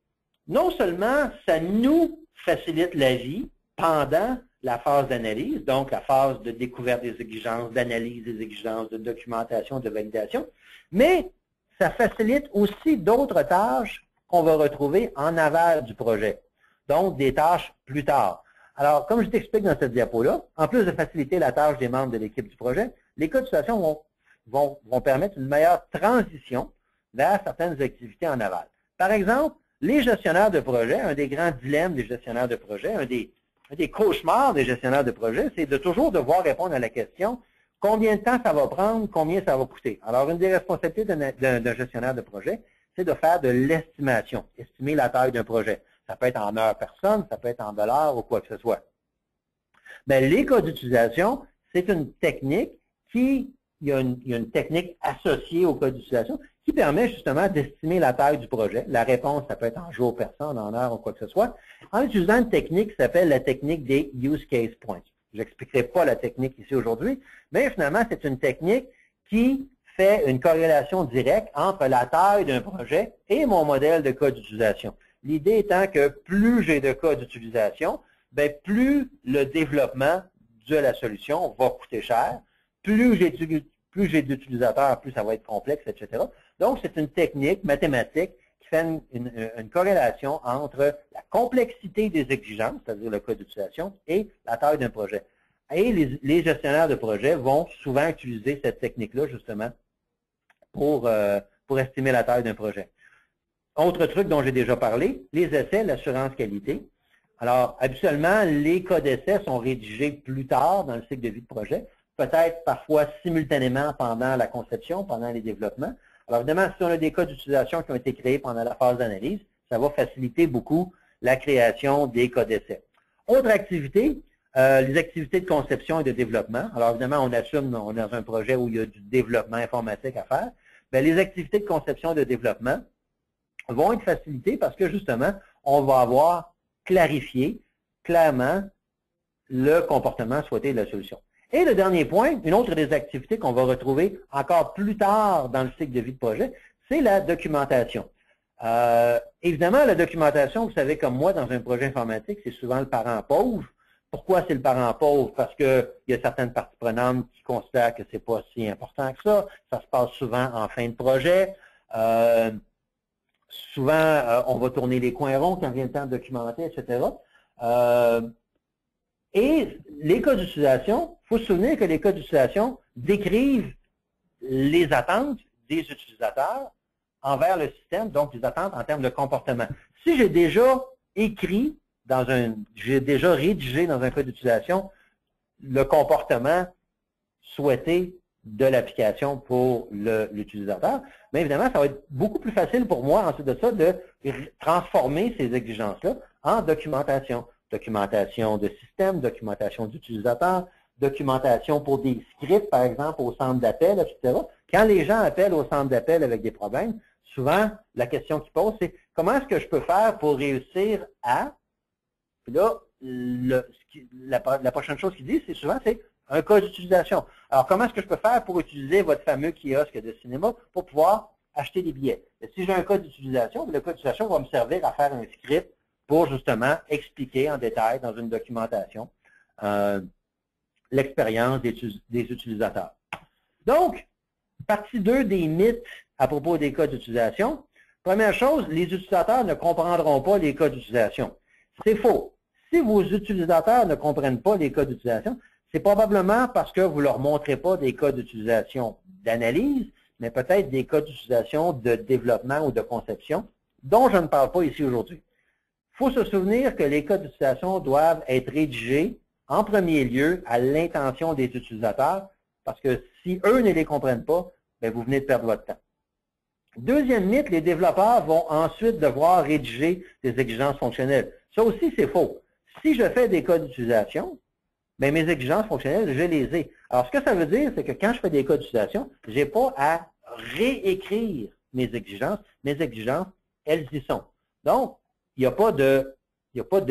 non seulement ça nous facilite la vie pendant la phase d'analyse, donc la phase de découverte des exigences, d'analyse des exigences, de documentation, de validation, mais ça facilite aussi d'autres tâches qu'on va retrouver en aval du projet, donc des tâches plus tard. Alors, comme je t'explique dans cette diapo-là, en plus de faciliter la tâche des membres de l'équipe du projet, les cas d'utilisation vont permettre une meilleure transition vers certaines activités en aval. Par exemple, les gestionnaires de projet, un des grands dilemmes des gestionnaires de projet, un des cauchemars des gestionnaires de projet, c'est de toujours devoir répondre à la question combien de temps ça va prendre, combien ça va coûter. Alors, une des responsabilités d'un gestionnaire de projet, c'est de faire de l'estimation, estimer la taille d'un projet. Ça peut être en heures personnes, ça peut être en dollars ou quoi que ce soit. Bien, les cas d'utilisation, c'est une technique il y a une technique associée au cas d'utilisation qui permet justement d'estimer la taille du projet. La réponse, ça peut être en jours personnes, en heures ou quoi que ce soit, en utilisant une technique qui s'appelle la technique des Use Case Points. Je n'expliquerai pas la technique ici aujourd'hui, mais finalement, c'est une technique qui fait une corrélation directe entre la taille d'un projet et mon modèle de cas d'utilisation. L'idée étant que plus j'ai de cas d'utilisation, bien, plus le développement de la solution va coûter cher, plus j'ai d'utilisateurs, plus ça va être complexe, etc. Donc, c'est une technique mathématique qui fait une corrélation entre la complexité des exigences, c'est-à-dire le cas d'utilisation, et la taille d'un projet. Et les gestionnaires de projet vont souvent utiliser cette technique-là, justement, pour estimer la taille d'un projet. Autre truc dont j'ai déjà parlé, les essais, l'assurance qualité. Alors, habituellement, les cas d'essai sont rédigés plus tard dans le cycle de vie de projet, peut-être parfois simultanément pendant la conception, pendant les développements. Alors, évidemment, si on a des cas d'utilisation qui ont été créés pendant la phase d'analyse, ça va faciliter beaucoup la création des cas d'essai. Autre activité, les activités de conception et de développement. Alors, évidemment, on assume, on est dans un projet où il y a du développement informatique à faire. Bien, les activités de conception et de développement vont être facilitées parce que, justement, on va avoir clarifié clairement le comportement souhaité de la solution. Et le dernier point, une autre des activités qu'on va retrouver encore plus tard dans le cycle de vie de projet, c'est la documentation. Évidemment, la documentation, vous savez comme moi, dans un projet informatique, c'est souvent le parent pauvre. Pourquoi c'est le parent pauvre? Parce qu'il y a certaines parties prenantes qui considèrent que ce n'est pas si important que ça. Ça se passe souvent en fin de projet. Souvent, on va tourner les coins ronds quand vient le temps de documenter, etc. Et les cas d'utilisation, il faut se souvenir que les cas d'utilisation décrivent les attentes des utilisateurs envers le système, donc les attentes en termes de comportement. Si j'ai déjà écrit j'ai déjà rédigé dans un cas d'utilisation le comportement souhaité de l'application pour l'utilisateur, mais évidemment, ça va être beaucoup plus facile pour moi ensuite de ça de transformer ces exigences-là en documentation. Documentation de système, documentation d'utilisateurs, documentation pour des scripts, par exemple, au centre d'appel, etc. Quand les gens appellent au centre d'appel avec des problèmes, souvent, la question qu'ils posent, c'est comment est-ce que je peux faire pour réussir à... Puis là, la prochaine chose qu'ils disent, c'est souvent, c'est un cas d'utilisation. Alors, comment est-ce que je peux faire pour utiliser votre fameux kiosque de cinéma pour pouvoir acheter des billets? Et si j'ai un cas d'utilisation, le cas d'utilisation va me servir à faire un script pour justement expliquer en détail dans une documentation l'expérience des utilisateurs. Donc, partie 2 des mythes à propos des cas d'utilisation. Première chose, les utilisateurs ne comprendront pas les cas d'utilisation. C'est faux. Si vos utilisateurs ne comprennent pas les cas d'utilisation, c'est probablement parce que vous ne leur montrez pas des cas d'utilisation d'analyse, mais peut-être des cas d'utilisation de développement ou de conception dont je ne parle pas ici aujourd'hui. Il faut se souvenir que les cas d'utilisation doivent être rédigés en premier lieu à l'intention des utilisateurs, parce que si eux ne les comprennent pas, bien, vous venez de perdre votre temps. Deuxième mythe, les développeurs vont ensuite devoir rédiger des exigences fonctionnelles. Ça aussi, c'est faux. Si je fais des cas d'utilisation, bien, mes exigences fonctionnelles, je les ai. Alors, ce que ça veut dire, c'est que quand je fais des cas d'utilisation, je n'ai pas à réécrire mes exigences. Mes exigences, elles y sont. Donc, il n'y a pas de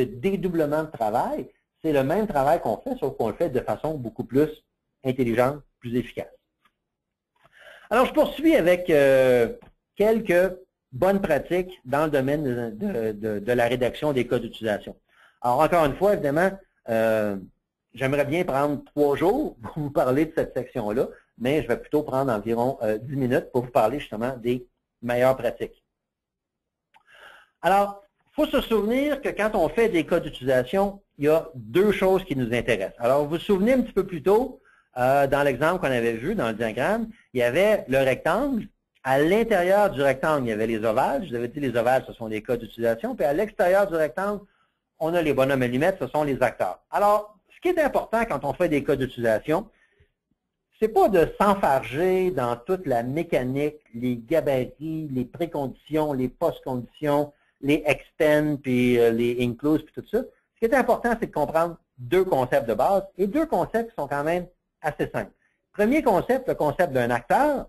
dédoublement de travail. C'est le même travail qu'on fait, sauf qu'on le fait de façon beaucoup plus intelligente, plus efficace. Alors, je poursuis avec quelques bonnes pratiques dans le domaine de la rédaction des cas d'utilisation. Alors, encore une fois, évidemment, j'aimerais bien prendre 3 jours pour vous parler de cette section-là, mais je vais plutôt prendre environ 10 minutes pour vous parler justement des meilleures pratiques. Alors, il faut se souvenir que quand on fait des cas d'utilisation, il y a 2 choses qui nous intéressent. Alors, vous vous souvenez un petit peu plus tôt, dans l'exemple qu'on avait vu dans le diagramme, il y avait le rectangle. À l'intérieur du rectangle, il y avait les ovales. Je vous avais dit les ovales, ce sont les cas d'utilisation. Puis à l'extérieur du rectangle, on a les bonhommes allumettes, ce sont les acteurs. Alors, ce qui est important quand on fait des cas d'utilisation, c'est pas de s'enfarger dans toute la mécanique, les gabarits, les préconditions, les post-conditions, les extend, puis les include, puis tout ça. Ce qui est important, c'est de comprendre 2 concepts de base, et 2 concepts qui sont quand même assez simples. Premier concept, le concept d'un acteur.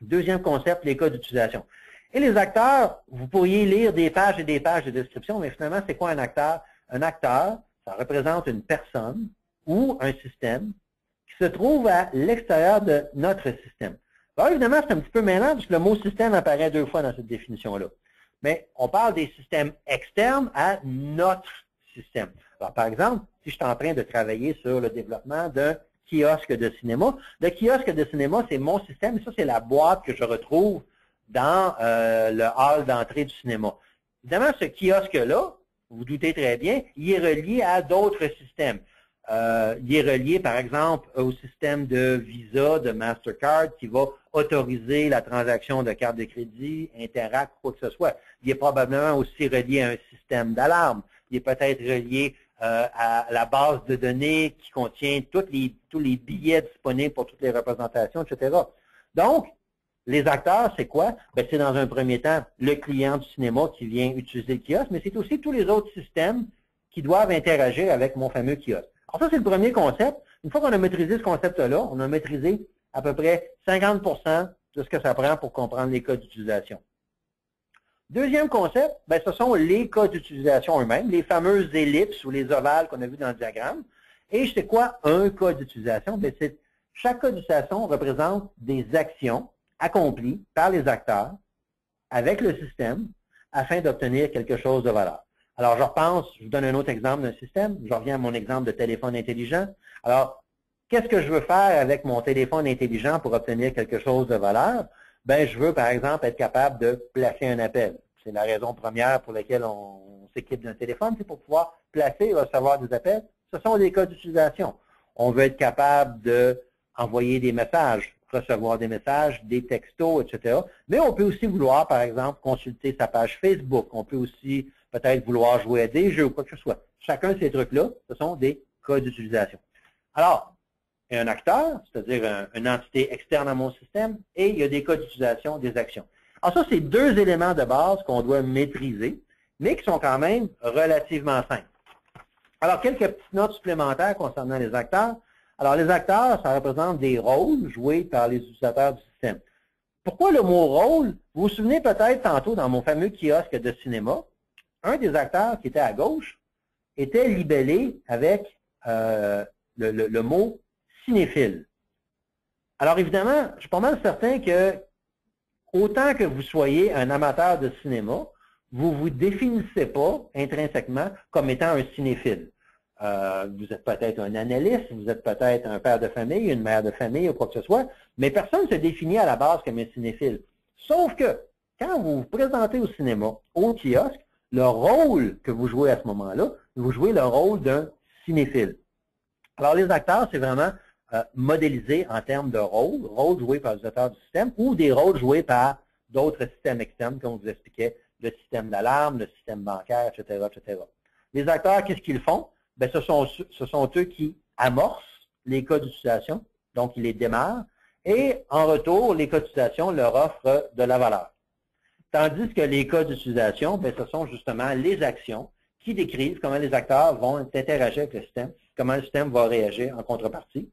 Deuxième concept, les cas d'utilisation. Et les acteurs, vous pourriez lire des pages et des pages de description, mais finalement, c'est quoi un acteur? Un acteur, ça représente une personne ou un système qui se trouve à l'extérieur de notre système. Alors, évidemment, c'est un petit peu mêlant, parce que le mot système apparaît 2 fois dans cette définition-là. Mais on parle des systèmes externes à notre système. Alors, par exemple, si je suis en train de travailler sur le développement d'un kiosque de cinéma, le kiosque de cinéma, c'est mon système, et ça, c'est la boîte que je retrouve dans le hall d'entrée du cinéma. Évidemment, ce kiosque-là, vous vous doutez très bien, il est relié à d'autres systèmes. Il est relié, par exemple, au système de Visa, de Mastercard, qui va autoriser la transaction de carte de crédit, Interact, quoi que ce soit. Il est probablement aussi relié à un système d'alarme. Il est peut-être relié à la base de données qui contient tous les billets disponibles pour toutes les représentations, etc. Donc, les acteurs, c'est quoi? Ben, c'est dans un premier temps le client du cinéma qui vient utiliser le kiosque, mais c'est aussi tous les autres systèmes qui doivent interagir avec mon fameux kiosque. Alors ça, c'est le premier concept. Une fois qu'on a maîtrisé ce concept-là, on a maîtrisé à peu près 50% de ce que ça prend pour comprendre les cas d'utilisation. Deuxième concept, ben, ce sont les cas d'utilisation eux-mêmes, les fameuses ellipses ou les ovales qu'on a vues dans le diagramme. Et c'est quoi un cas d'utilisation? Ben, chaque cas d'utilisation représente des actions accomplies par les acteurs avec le système afin d'obtenir quelque chose de valeur. Alors, je vous donne un autre exemple d'un système. Je reviens à mon exemple de téléphone intelligent. Alors, qu'est-ce que je veux faire avec mon téléphone intelligent pour obtenir quelque chose de valeur? Ben, je veux, par exemple, être capable de placer un appel. C'est la raison première pour laquelle on s'équipe d'un téléphone, c'est pour pouvoir placer et recevoir des appels. Ce sont des cas d'utilisation. On veut être capable d'envoyer des messages, recevoir des messages, des textos, etc. Mais on peut aussi vouloir, par exemple, consulter sa page Facebook. On peut aussi peut-être vouloir jouer à des jeux ou quoi que ce soit. Chacun de ces trucs-là, ce sont des cas d'utilisation. Alors, il y a un acteur, c'est-à-dire une entité externe à mon système, et il y a des cas d'utilisation, des actions. Alors ça, c'est 2 éléments de base qu'on doit maîtriser, mais qui sont quand même relativement simples. Alors, quelques petites notes supplémentaires concernant les acteurs. Alors, les acteurs, ça représente des rôles joués par les utilisateurs du système. Pourquoi le mot rôle? Vous vous souvenez peut-être tantôt dans mon fameux kiosque de cinéma, un des acteurs qui était à gauche était libellé avec le mot cinéphile. Alors évidemment, je suis pas mal certain que autant que vous soyez un amateur de cinéma, vous ne vous définissez pas intrinsèquement comme étant un cinéphile. Vous êtes peut-être un analyste, vous êtes peut-être un père de famille, une mère de famille ou quoi que ce soit, mais personne ne se définit à la base comme un cinéphile. Sauf que quand vous vous présentez au cinéma, au kiosque, le rôle que vous jouez à ce moment-là, vous jouez le rôle d'un cinéphile. Alors les acteurs, c'est vraiment modélisé en termes de rôles joués par les utilisateurs du système ou des rôles joués par d'autres systèmes externes, comme on vous expliquait le système d'alarme, le système bancaire, etc., etc. Les acteurs, qu'est-ce qu'ils font? Bien, ce sont eux qui amorcent les cas d'utilisation, donc ils les démarrent, et en retour, les cas d'utilisation leur offrent de la valeur. Tandis que les cas d'utilisation, bien, ce sont justement les actions qui décrivent comment les acteurs vont interagir avec le système, comment le système va réagir en contrepartie.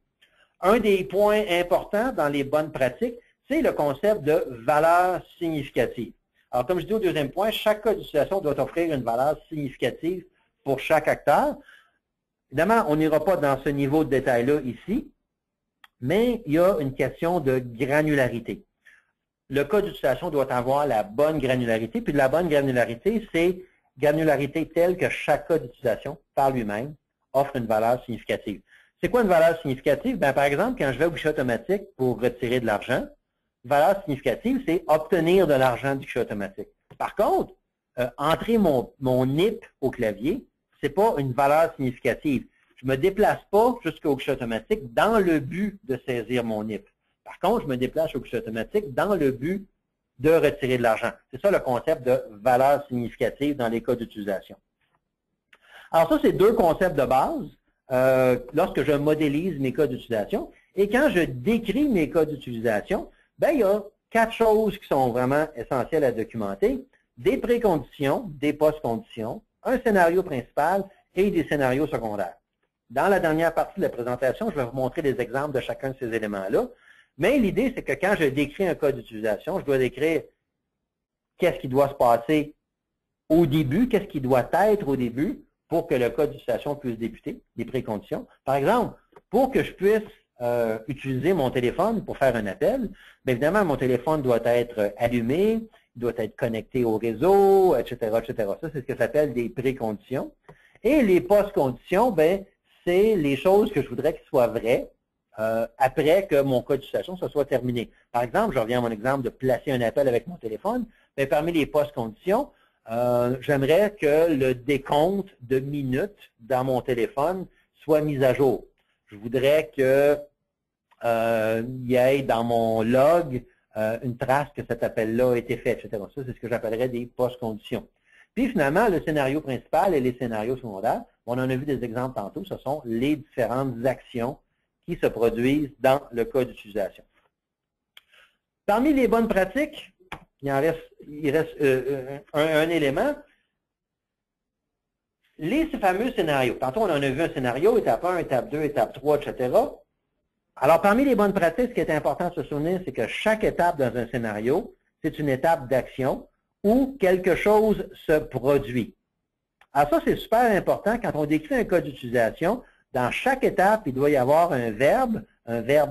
Un des points importants dans les bonnes pratiques, c'est le concept de valeur significative. Alors, comme je dis au deuxième point, chaque cas d'utilisation doit offrir une valeur significative pour chaque acteur. Évidemment, on n'ira pas dans ce niveau de détail-là ici, mais il y a une question de granularité. Le cas d'utilisation doit avoir la bonne granularité, puis de la bonne granularité, c'est granularité telle que chaque cas d'utilisation, par lui-même, offre une valeur significative. C'est quoi une valeur significative? Bien, par exemple, quand je vais au guichet automatique pour retirer de l'argent, une valeur significative, c'est obtenir de l'argent du guichet automatique. Par contre, entrer mon NIP au clavier, ce n'est pas une valeur significative. Je ne me déplace pas jusqu'au guichet automatique dans le but de saisir mon NIP. Par contre, je me déplace au guichet automatique dans le but de retirer de l'argent. C'est ça le concept de valeur significative dans les cas d'utilisation. Alors ça, c'est deux concepts de base lorsque je modélise mes cas d'utilisation. Et quand je décris mes cas d'utilisation, ben, il y a 4 choses qui sont vraiment essentielles à documenter. Des préconditions, des post-conditions, un scénario principal et des scénarios secondaires. Dans la dernière partie de la présentation, je vais vous montrer des exemples de chacun de ces éléments-là. Mais l'idée, c'est que quand je décris un cas d'utilisation, je dois décrire qu'est-ce qui doit se passer au début, qu'est-ce qui doit être au début pour que le cas d'utilisation puisse débuter, les préconditions. Par exemple, pour que je puisse utiliser mon téléphone pour faire un appel, bien évidemment, mon téléphone doit être allumé, il doit être connecté au réseau, etc., etc. Ça, c'est ce que s'appelle des préconditions. Et les post-conditions, bien, c'est les choses que je voudrais qu'ils soient vraies après que mon cas d'utilisation se soit terminé. Par exemple, je reviens à mon exemple de placer un appel avec mon téléphone. Bien, parmi les post-conditions, j'aimerais que le décompte de minutes dans mon téléphone soit mis à jour. Je voudrais qu'il y ait dans mon log une trace que cet appel-là a été fait, etc. Ça, c'est ce que j'appellerais des post-conditions. Puis finalement, le scénario principal et les scénarios secondaires, on en a vu des exemples tantôt, ce sont les différentes actions qui se produisent dans le cas d'utilisation. Parmi les bonnes pratiques, il reste un élément, les fameux scénarios. Tantôt, on en a vu un scénario, étape 1, étape 2, étape 3, etc. Alors, parmi les bonnes pratiques, ce qui est important de se souvenir, c'est que chaque étape dans un scénario, c'est une étape d'action où quelque chose se produit. Alors ça, c'est super important. Quand on décrit un cas d'utilisation, dans chaque étape, il doit y avoir un verbe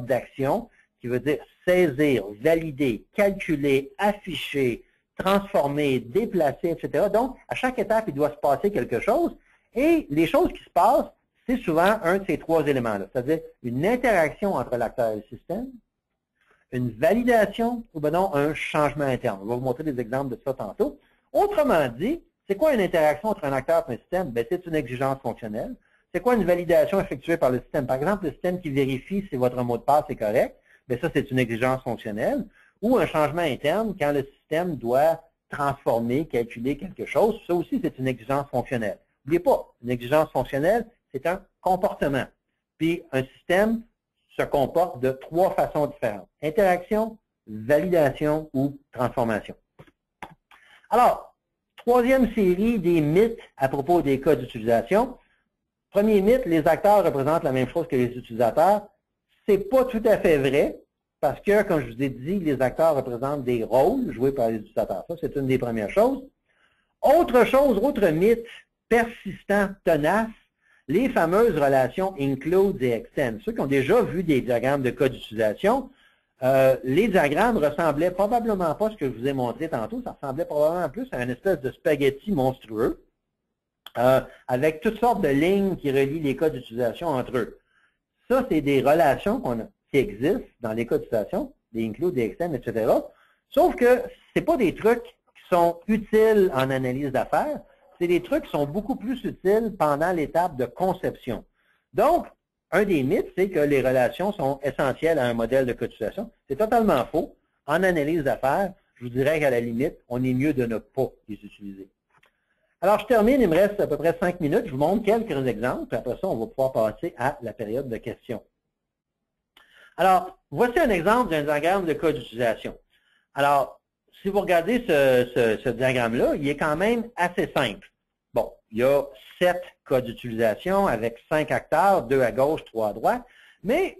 d'action, qui veut dire saisir, valider, calculer, afficher, transformer, déplacer, etc. Donc, à chaque étape, il doit se passer quelque chose. Et les choses qui se passent, c'est souvent un de ces 3 éléments-là, c'est-à-dire une interaction entre l'acteur et le système, une validation ou ben non, un changement interne. On va vous montrer des exemples de ça tantôt. Autrement dit, c'est quoi une interaction entre un acteur et un système? Ben, c'est une exigence fonctionnelle. C'est quoi une validation effectuée par le système? Par exemple, le système qui vérifie si votre mot de passe est correct, bien ça, c'est une exigence fonctionnelle. Ou un changement interne quand le système doit transformer, calculer quelque chose. Ça aussi, c'est une exigence fonctionnelle. N'oubliez pas, une exigence fonctionnelle, c'est un comportement. Puis, un système se comporte de 3 façons différentes. Interaction, validation ou transformation. Alors, 3e série des mythes à propos des cas d'utilisation. Premier mythe, les acteurs représentent la même chose que les utilisateurs. Ce n'est pas tout à fait vrai, parce que, comme je vous ai dit, les acteurs représentent des rôles joués par les utilisateurs. Ça, c'est une des premières choses. Autre chose, autre mythe persistant, tenace, les fameuses relations include et extend. Ceux qui ont déjà vu des diagrammes de cas d'utilisation, les diagrammes ressemblaient probablement pas à ce que je vous ai montré tantôt. Ça ressemblait probablement plus à une espèce de spaghetti monstrueux, avec toutes sortes de lignes qui relient les cas d'utilisation entre eux. Ça, c'est des relations qui existent dans les cas d'utilisation, des include, des extend, etc. Sauf que ce pas des trucs qui sont utiles en analyse d'affaires, c'est des trucs qui sont beaucoup plus utiles pendant l'étape de conception. Donc, un des mythes, c'est que les relations sont essentielles à un modèle de cas d'utilisation. C'est totalement faux. En analyse d'affaires, je vous dirais qu'à la limite, on est mieux de ne pas les utiliser. Alors, je termine, il me reste à peu près 5 minutes. Je vous montre quelques exemples, puis après ça, on va pouvoir passer à la période de questions. Alors, voici un exemple d'un diagramme de cas d'utilisation. Alors, si vous regardez ce diagramme-là, il est quand même assez simple. Bon, il y a 7 cas d'utilisation avec 5 acteurs, 2 à gauche, 3 à droite, mais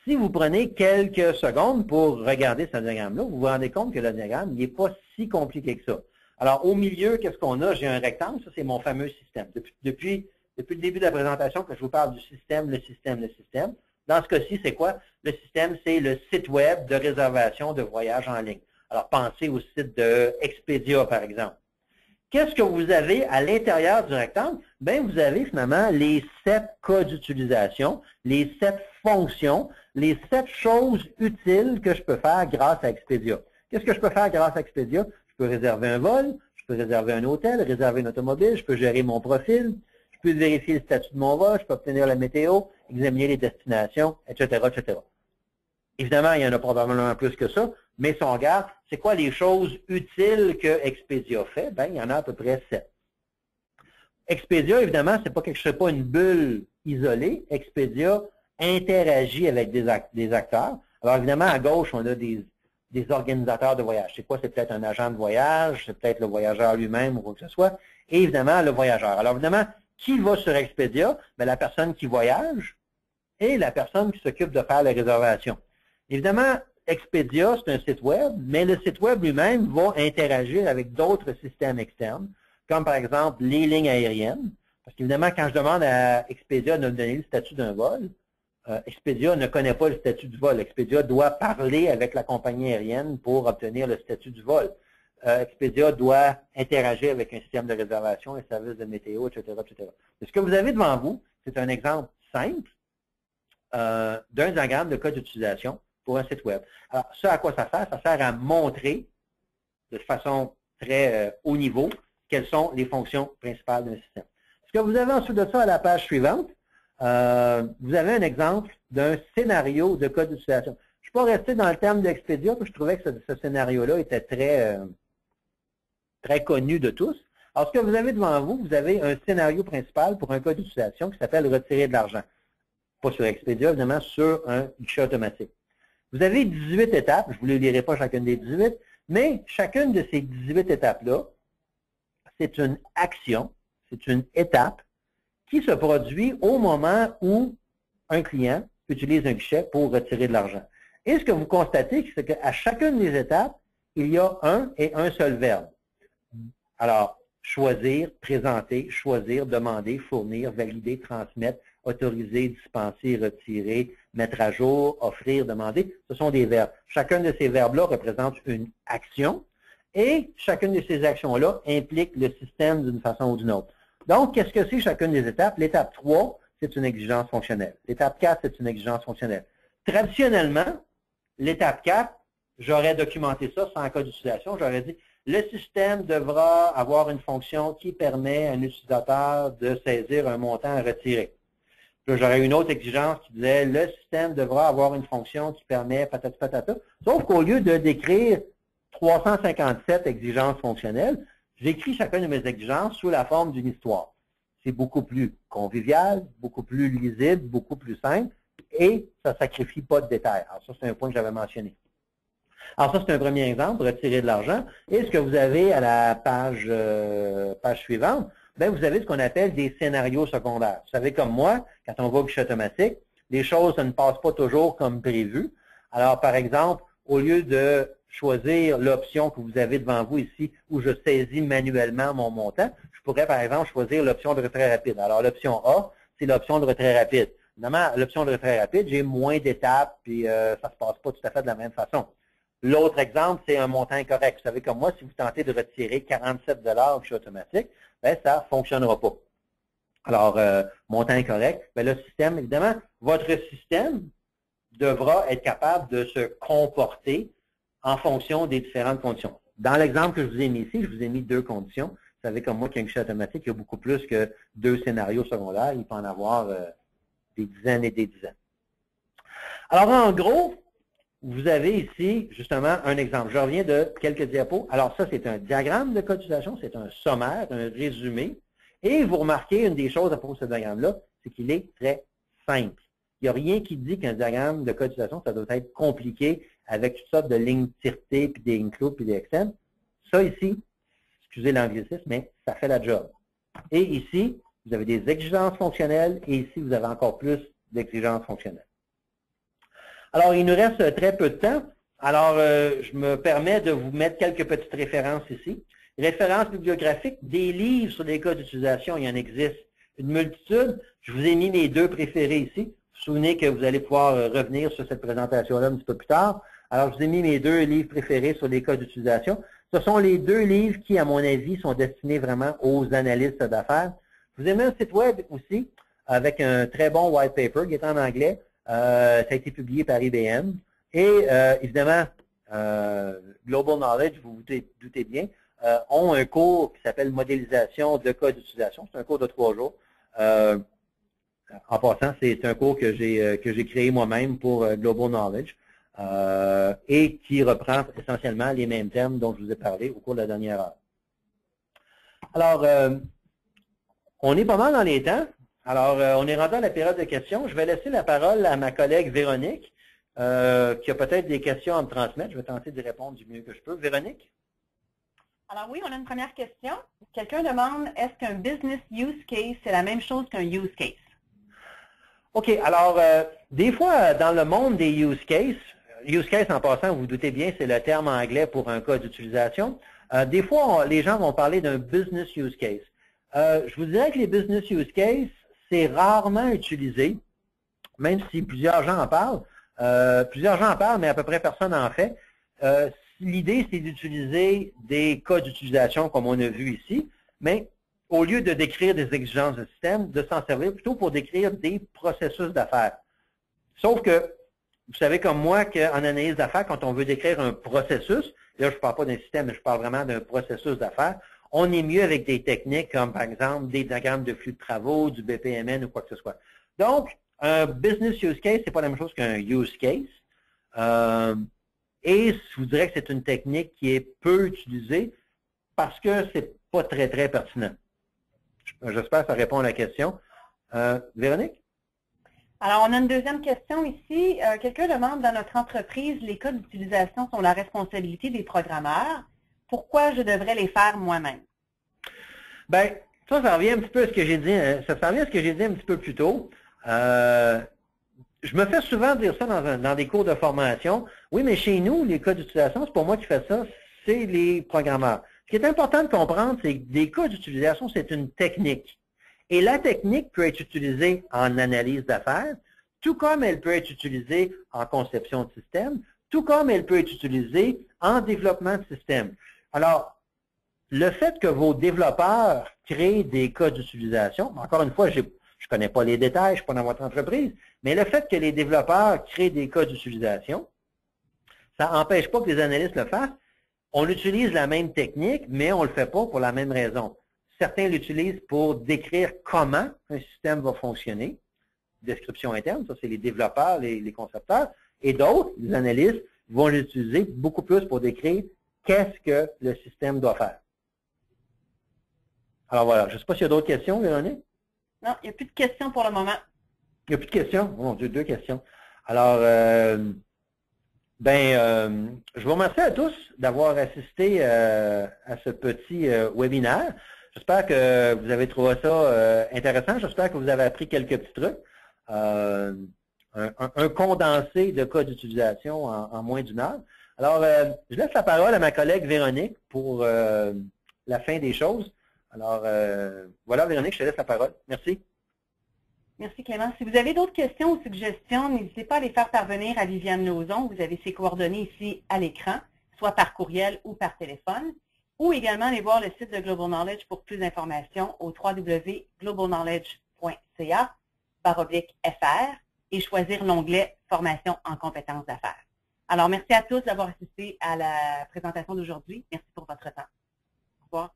si vous prenez quelques secondes pour regarder ce diagramme-là, vous vous rendez compte que le diagramme n'est pas si compliqué que ça. Alors, au milieu, qu'est-ce qu'on a? J'ai un rectangle, ça c'est mon fameux système. Depuis le début de la présentation que je vous parle du système, le système, le système. Dans ce cas-ci, c'est quoi? Le système, c'est le site web de réservation de voyages en ligne. Alors, pensez au site de Expedia, par exemple. Qu'est-ce que vous avez à l'intérieur du rectangle? Bien, vous avez finalement les 7 cas d'utilisation, les 7 fonctions, les 7 choses utiles que je peux faire grâce à Expedia. Qu'est-ce que je peux faire grâce à Expedia? Je peux réserver un vol, je peux réserver un hôtel, réserver une automobile, je peux gérer mon profil, je peux vérifier le statut de mon vol, je peux obtenir la météo, examiner les destinations, etc., etc. Évidemment, il y en a probablement plus que ça, mais si on regarde, c'est quoi les choses utiles que Expedia fait? Bien, il y en a à peu près 7. Expedia, évidemment, ce n'est pas une bulle isolée. Expedia interagit avec des acteurs. Alors, évidemment, à gauche, on a des organisateurs de voyage. C'est quoi? C'est peut-être un agent de voyage, c'est peut-être le voyageur lui-même ou quoi que ce soit. Et évidemment, le voyageur. Alors, évidemment, qui va sur Expedia? Bien, la personne qui voyage et la personne qui s'occupe de faire les réservations. Évidemment, Expedia, c'est un site web, mais le site web lui-même va interagir avec d'autres systèmes externes, comme par exemple les lignes aériennes. Parce qu'évidemment, quand je demande à Expedia de me donner le statut d'un vol, Expedia ne connaît pas le statut du vol. Expedia doit parler avec la compagnie aérienne pour obtenir le statut du vol. Expedia doit interagir avec un système de réservation, un service de météo, etc., etc. Ce que vous avez devant vous, c'est un exemple simple d'un diagramme de cas d'utilisation pour un site web. Alors, ça, à quoi ça sert? Ça sert à montrer de façon très haut niveau quelles sont les fonctions principales d'un système. Ce que vous avez ensuite de ça à la page suivante, vous avez un exemple d'un scénario de cas d'utilisation. Je ne suis pas resté dans le terme d'Expedia, parce que je trouvais que ce scénario-là était très connu de tous. Alors, ce que vous avez devant vous, vous avez un scénario principal pour un cas d'utilisation qui s'appelle retirer de l'argent. Pas sur Expedia, évidemment, sur un guichet automatique. Vous avez 18 étapes, je ne vous les lirai pas chacune des 18, mais chacune de ces 18 étapes-là, c'est une action, c'est une étape qui se produit au moment où un client utilise un guichet pour retirer de l'argent. Et ce que vous constatez, c'est qu'à chacune des étapes, il y a un et un seul verbe. Alors, choisir, présenter, choisir, demander, fournir, valider, transmettre, autoriser, dispenser, retirer, mettre à jour, offrir, demander, ce sont des verbes. Chacun de ces verbes-là représente une action et chacune de ces actions-là implique le système d'une façon ou d'une autre. Donc, qu'est-ce que c'est chacune des étapes? L'étape 3, c'est une exigence fonctionnelle. L'étape 4, c'est une exigence fonctionnelle. Traditionnellement, l'étape 4, j'aurais documenté ça sans cas d'utilisation, j'aurais dit le système devra avoir une fonction qui permet à un utilisateur de saisir un montant à retirer. J'aurais une autre exigence qui disait le système devra avoir une fonction qui permet patati patata. Sauf qu'au lieu de décrire 357 exigences fonctionnelles, j'écris chacune de mes exigences sous la forme d'une histoire. C'est beaucoup plus convivial, beaucoup plus lisible, beaucoup plus simple et ça ne sacrifie pas de détails. Alors ça, c'est un point que j'avais mentionné. Alors ça, c'est un premier exemple, retirer de l'argent. Et ce que vous avez à la page suivante, bien, vous avez ce qu'on appelle des scénarios secondaires. Vous savez, comme moi, quand on va au guichet automatique, les choses ne passent pas toujours comme prévu. Alors, par exemple, au lieu de choisir l'option que vous avez devant vous ici, où je saisis manuellement mon montant, je pourrais, par exemple, choisir l'option de retrait rapide. Alors, l'option A, c'est l'option de retrait rapide. Évidemment, l'option de retrait rapide, j'ai moins d'étapes, puis ça ne se passe pas tout à fait de la même façon. L'autre exemple, c'est un montant incorrect. Vous savez, comme moi, si vous tentez de retirer 47 $ au guichet automatique, bien, ça ne fonctionnera pas. Alors, montant incorrect, bien, le système, évidemment, votre système devra être capable de se comporter en fonction des différentes conditions. Dans l'exemple que je vous ai mis ici, je vous ai mis 2 conditions. Vous savez, comme moi, qu'un guichet automatique, il y a beaucoup plus que 2 scénarios secondaires. Il peut en avoir des dizaines et des dizaines. Alors, en gros, vous avez ici, justement, un exemple. Je reviens de quelques diapos. Alors, ça, c'est un diagramme de cas d'utilisation, c'est un sommaire, un résumé. Et vous remarquez, une des choses à propos de ce diagramme-là, c'est qu'il est très simple. Il n'y a rien qui dit qu'un diagramme de cas d'utilisation, ça doit être compliqué avec toutes sortes de lignes tirtées, puis des includes, puis des extends. Ça ici, excusez l'anglicisme, mais ça fait la job. Et ici, vous avez des exigences fonctionnelles, et ici, vous avez encore plus d'exigences fonctionnelles. Alors, il nous reste très peu de temps. Alors, je me permets de vous mettre quelques petites références ici. Références bibliographiques, des livres sur les cas d'utilisation, il y en existe une multitude. Je vous ai mis mes deux préférés ici. Vous vous souvenez que vous allez pouvoir revenir sur cette présentation-là un petit peu plus tard. Alors, je vous ai mis mes deux livres préférés sur les cas d'utilisation. Ce sont les deux livres qui, à mon avis, sont destinés vraiment aux analystes d'affaires. Je vous ai mis un site web aussi avec un très bon white paper qui est en anglais. Ça a été publié par IBM. Et évidemment, Global Knowledge, vous vous doutez bien, ont un cours qui s'appelle Modélisation de cas d'utilisation. C'est un cours de 3 jours. En passant, c'est un cours que j'ai créé moi-même pour Global Knowledge et qui reprend essentiellement les mêmes thèmes dont je vous ai parlé au cours de la dernière heure. Alors, on est pas mal dans les temps. Alors, on est rendu à la période de questions. Je vais laisser la parole à ma collègue Véronique, qui a peut-être des questions à me transmettre. Je vais tenter d'y répondre du mieux que je peux. Véronique? Alors oui, on a une première question. Quelqu'un demande, est-ce qu'un business use case, c'est la même chose qu'un use case? OK. Alors, des fois, dans le monde des use case en passant, vous vous doutez bien, c'est le terme anglais pour un cas d'utilisation. Des fois, les gens vont parler d'un business use case. Je vous dirais que les business use case, c'est rarement utilisé, même si plusieurs gens en parlent. Mais à peu près personne n'en fait. L'idée, c'est d'utiliser des cas d'utilisation, comme on a vu ici, mais au lieu de décrire des exigences de système, de s'en servir plutôt pour décrire des processus d'affaires. Sauf que, vous savez comme moi qu'en analyse d'affaires, quand on veut décrire un processus, là, je ne parle pas d'un système, mais je parle vraiment d'un processus d'affaires, on est mieux avec des techniques comme, par exemple, des diagrammes de flux de travaux, du BPMN ou quoi que ce soit. Donc, un business use case, ce n'est pas la même chose qu'un use case. Et je vous dirais que c'est une technique qui est peu utilisée parce que ce n'est pas très, très pertinent. J'espère que ça répond à la question. Véronique? Alors, on a une deuxième question ici. Quelqu'un demande, dans notre entreprise, les cas d'utilisation sont la responsabilité des programmeurs. Pourquoi je devrais les faire moi-même? Bien, ça revient un petit peu à ce que j'ai dit. Ça revient à ce que j'ai dit un petit peu plus tôt. Je me fais souvent dire ça dans des cours de formation. Oui, mais chez nous, les cas d'utilisation, c'est pas moi qui fais ça, c'est les programmeurs. Ce qui est important de comprendre, c'est que des cas d'utilisation, c'est une technique. Et la technique peut être utilisée en analyse d'affaires, tout comme elle peut être utilisée en conception de système, tout comme elle peut être utilisée en développement de système. Alors, le fait que vos développeurs créent des cas d'utilisation, encore une fois, je ne connais pas les détails, je ne suis pas dans votre entreprise, mais le fait que les développeurs créent des cas d'utilisation, ça n'empêche pas que les analystes le fassent. On utilise la même technique, mais on ne le fait pas pour la même raison. Certains l'utilisent pour décrire comment un système va fonctionner, description interne, ça c'est les développeurs, les concepteurs, et d'autres, les analystes, vont l'utiliser beaucoup plus pour décrire qu'est-ce que le système doit faire. Alors voilà, je ne sais pas s'il y a d'autres questions, Véronique? Non, il n'y a plus de questions pour le moment. Il n'y a plus de questions? Oh mon Dieu, 2 questions. Alors, je vous remercie à tous d'avoir assisté à ce petit webinaire. J'espère que vous avez trouvé ça intéressant. J'espère que vous avez appris quelques petits trucs. Un condensé de cas d'utilisation en moins d'1 heure. Alors, je laisse la parole à ma collègue Véronique pour la fin des choses. Alors, voilà, Véronique, je te laisse la parole. Merci. Merci Clément. Si vous avez d'autres questions ou suggestions, n'hésitez pas à les faire parvenir à Viviane Lauzon. Vous avez ses coordonnées ici à l'écran, soit par courriel ou par téléphone, ou également aller voir le site de Global Knowledge pour plus d'informations au www.globalknowledge.ca/FR et choisir l'onglet Formation en compétences d'affaires. Alors, merci à tous d'avoir assisté à la présentation d'aujourd'hui. Merci pour votre temps. Au revoir.